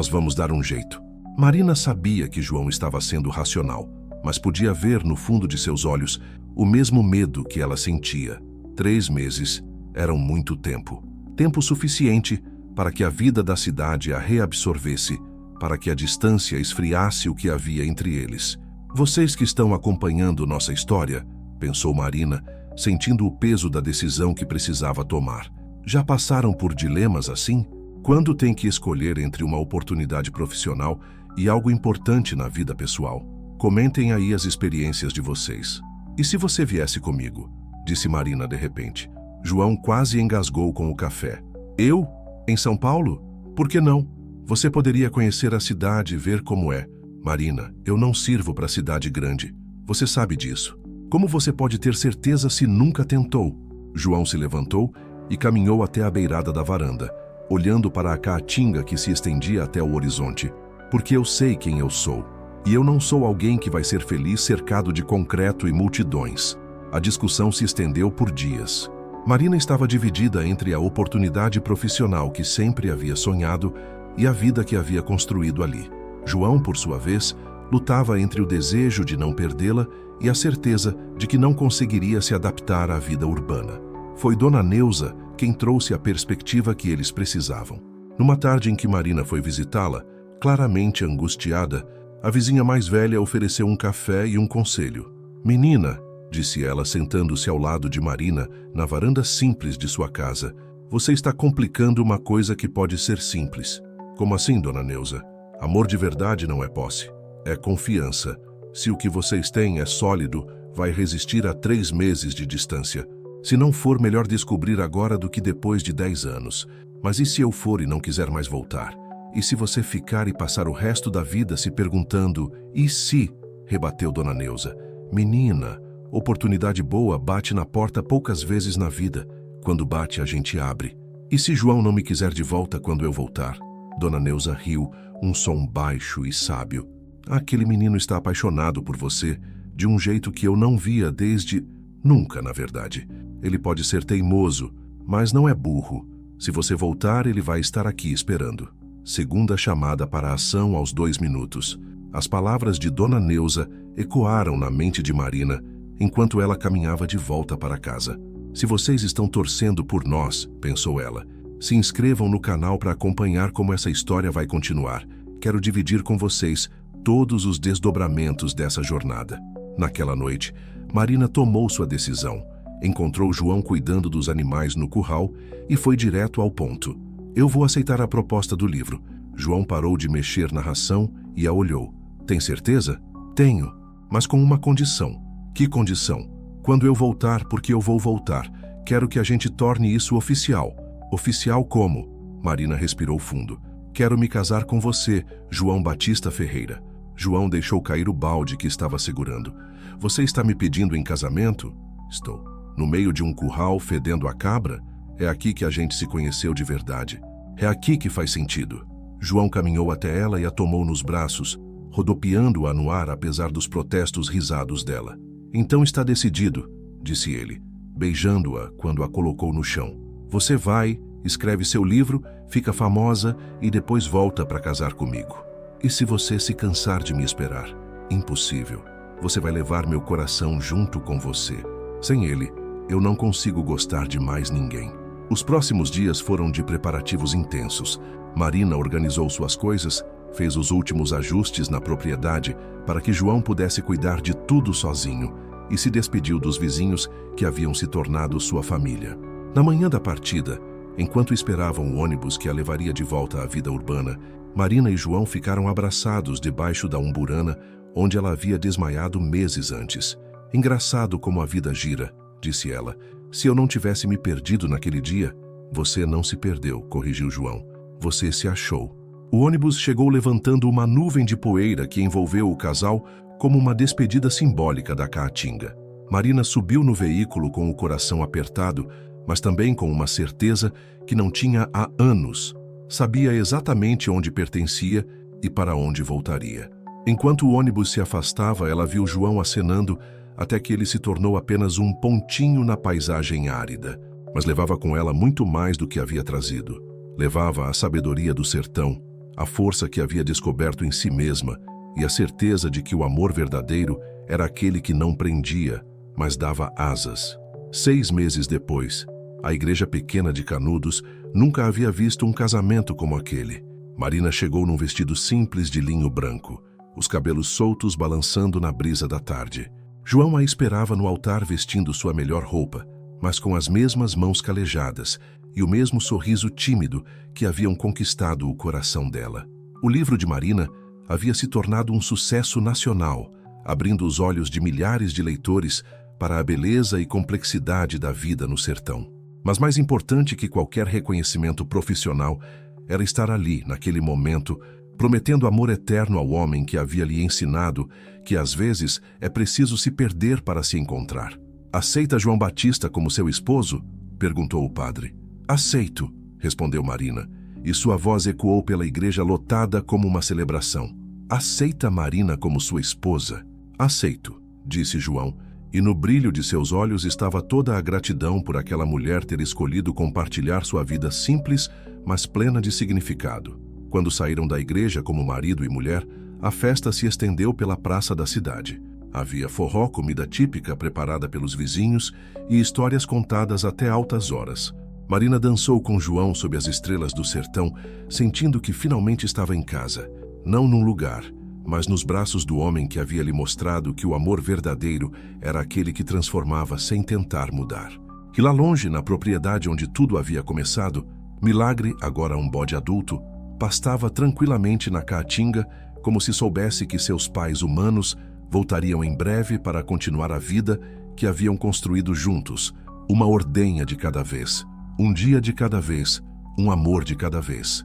vamos dar um jeito." Marina sabia que João estava sendo racional, mas podia ver no fundo de seus olhos o mesmo medo que ela sentia. 3 meses eram muito tempo. Tempo suficiente para que a vida da cidade a reabsorvesse, para que a distância esfriasse o que havia entre eles. "Vocês que estão acompanhando nossa história", pensou Marina, sentindo o peso da decisão que precisava tomar. "Já passaram por dilemas assim? Quando tem que escolher entre uma oportunidade profissional e algo importante na vida pessoal? Comentem aí as experiências de vocês." "E se você viesse comigo?" disse Marina de repente. João quase engasgou com o café. "Eu? Em São Paulo? Por que não? Você poderia conhecer a cidade e ver como é." "Marina, eu não sirvo para cidade grande. Você sabe disso. Como você pode ter certeza se nunca tentou?" João se levantou e caminhou até a beirada da varanda, olhando para a caatinga que se estendia até o horizonte. "Porque eu sei quem eu sou. E eu não sou alguém que vai ser feliz cercado de concreto e multidões." A discussão se estendeu por dias. Marina estava dividida entre a oportunidade profissional que sempre havia sonhado e a vida que havia construído ali. João, por sua vez, lutava entre o desejo de não perdê-la e a certeza de que não conseguiria se adaptar à vida urbana. Foi Dona Neuza quem trouxe a perspectiva que eles precisavam. Numa tarde em que Marina foi visitá-la, claramente angustiada, a vizinha mais velha ofereceu um café e um conselho. "Menina", disse ela sentando-se ao lado de Marina na varanda simples de sua casa, "você está complicando uma coisa que pode ser simples." "Como assim, Dona Neuza?" "Amor de verdade não é posse. É confiança. Se o que vocês têm é sólido, vai resistir a 3 meses de distância. Se não for, melhor descobrir agora do que depois de 10 anos. Mas e se eu for e não quiser mais voltar? E se você ficar e passar o resto da vida se perguntando, e se?" rebateu Dona Neuza. "Menina, oportunidade boa bate na porta poucas vezes na vida. Quando bate, a gente abre. E se João não me quiser de volta quando eu voltar?" Dona Neuza riu, um som baixo e sábio. "Aquele menino está apaixonado por você, de um jeito que eu não via desde... nunca, na verdade. Ele pode ser teimoso, mas não é burro. Se você voltar, ele vai estar aqui esperando." Segunda chamada para a ação aos 2 minutos. As palavras de Dona Neuza ecoaram na mente de Marina, enquanto ela caminhava de volta para casa. "Se vocês estão torcendo por nós", pensou ela, "se inscrevam no canal para acompanhar como essa história vai continuar. Quero dividir com vocês todos os desdobramentos dessa jornada." Naquela noite, Marina tomou sua decisão, encontrou João cuidando dos animais no curral e foi direto ao ponto. "Eu vou aceitar a proposta do livro." João parou de mexer na ração e a olhou. "Tem certeza?" "Tenho, mas com uma condição." "Que condição?" "Quando eu voltar, porque eu vou voltar. Quero que a gente torne isso oficial." "Oficial como?" Marina respirou fundo. "Quero me casar com você, João Batista Ferreira." João deixou cair o balde que estava segurando. "Você está me pedindo em casamento?" "Estou." "No meio de um curral fedendo a cabra? É aqui que a gente se conheceu de verdade. É aqui que faz sentido." João caminhou até ela e a tomou nos braços, rodopiando-a no ar apesar dos protestos risados dela. Então está decidido, disse ele, beijando-a quando a colocou no chão. Você vai, escreve seu livro, fica famosa e depois volta para casar comigo. E se você se cansar de me esperar? Impossível. Você vai levar meu coração junto com você. Sem ele, eu não consigo gostar de mais ninguém. Os próximos dias foram de preparativos intensos. Marina organizou suas coisas, fez os últimos ajustes na propriedade para que João pudesse cuidar de tudo sozinho e se despediu dos vizinhos que haviam se tornado sua família. Na manhã da partida, enquanto esperavam o ônibus que a levaria de volta à vida urbana, Marina e João ficaram abraçados debaixo da umburana onde ela havia desmaiado meses antes. Engraçado como a vida gira, disse ela. Se eu não tivesse me perdido naquele dia... Você não se perdeu, corrigiu João. Você se achou. O ônibus chegou levantando uma nuvem de poeira que envolveu o casal como uma despedida simbólica da Caatinga. Marina subiu no veículo com o coração apertado, mas também com uma certeza que não tinha há anos. Sabia exatamente onde pertencia e para onde voltaria. Enquanto o ônibus se afastava, ela viu João acenando até que ele se tornou apenas um pontinho na paisagem árida. Mas levava com ela muito mais do que havia trazido. Levava a sabedoria do sertão, a força que havia descoberto em si mesma e a certeza de que o amor verdadeiro era aquele que não prendia, mas dava asas. 6 meses depois, a igreja pequena de Canudos nunca havia visto um casamento como aquele. Marina chegou num vestido simples de linho branco, os cabelos soltos balançando na brisa da tarde. João a esperava no altar vestindo sua melhor roupa, mas com as mesmas mãos calejadas e o mesmo sorriso tímido que haviam conquistado o coração dela. O livro de Marina havia se tornado um sucesso nacional, abrindo os olhos de milhares de leitores para a beleza e complexidade da vida no sertão. Mas mais importante que qualquer reconhecimento profissional era estar ali, naquele momento, prometendo amor eterno ao homem que havia lhe ensinado que às vezes é preciso se perder para se encontrar. Aceita João Batista como seu esposo? Perguntou o padre. Aceito, respondeu Marina, e sua voz ecoou pela igreja lotada como uma celebração. Aceita Marina como sua esposa? Aceito, disse João, e no brilho de seus olhos estava toda a gratidão por aquela mulher ter escolhido compartilhar sua vida simples, mas plena de significado. Quando saíram da igreja como marido e mulher, a festa se estendeu pela praça da cidade. Havia forró, comida típica preparada pelos vizinhos e histórias contadas até altas horas. Marina dançou com João sob as estrelas do sertão, sentindo que finalmente estava em casa, não num lugar, mas nos braços do homem que havia lhe mostrado que o amor verdadeiro era aquele que transformava sem tentar mudar. E lá longe, na propriedade onde tudo havia começado, Milagre, agora um bode adulto, pastava tranquilamente na caatinga, como se soubesse que seus pais humanos voltariam em breve para continuar a vida que haviam construído juntos, uma ordenha de cada vez, um dia de cada vez, um amor de cada vez.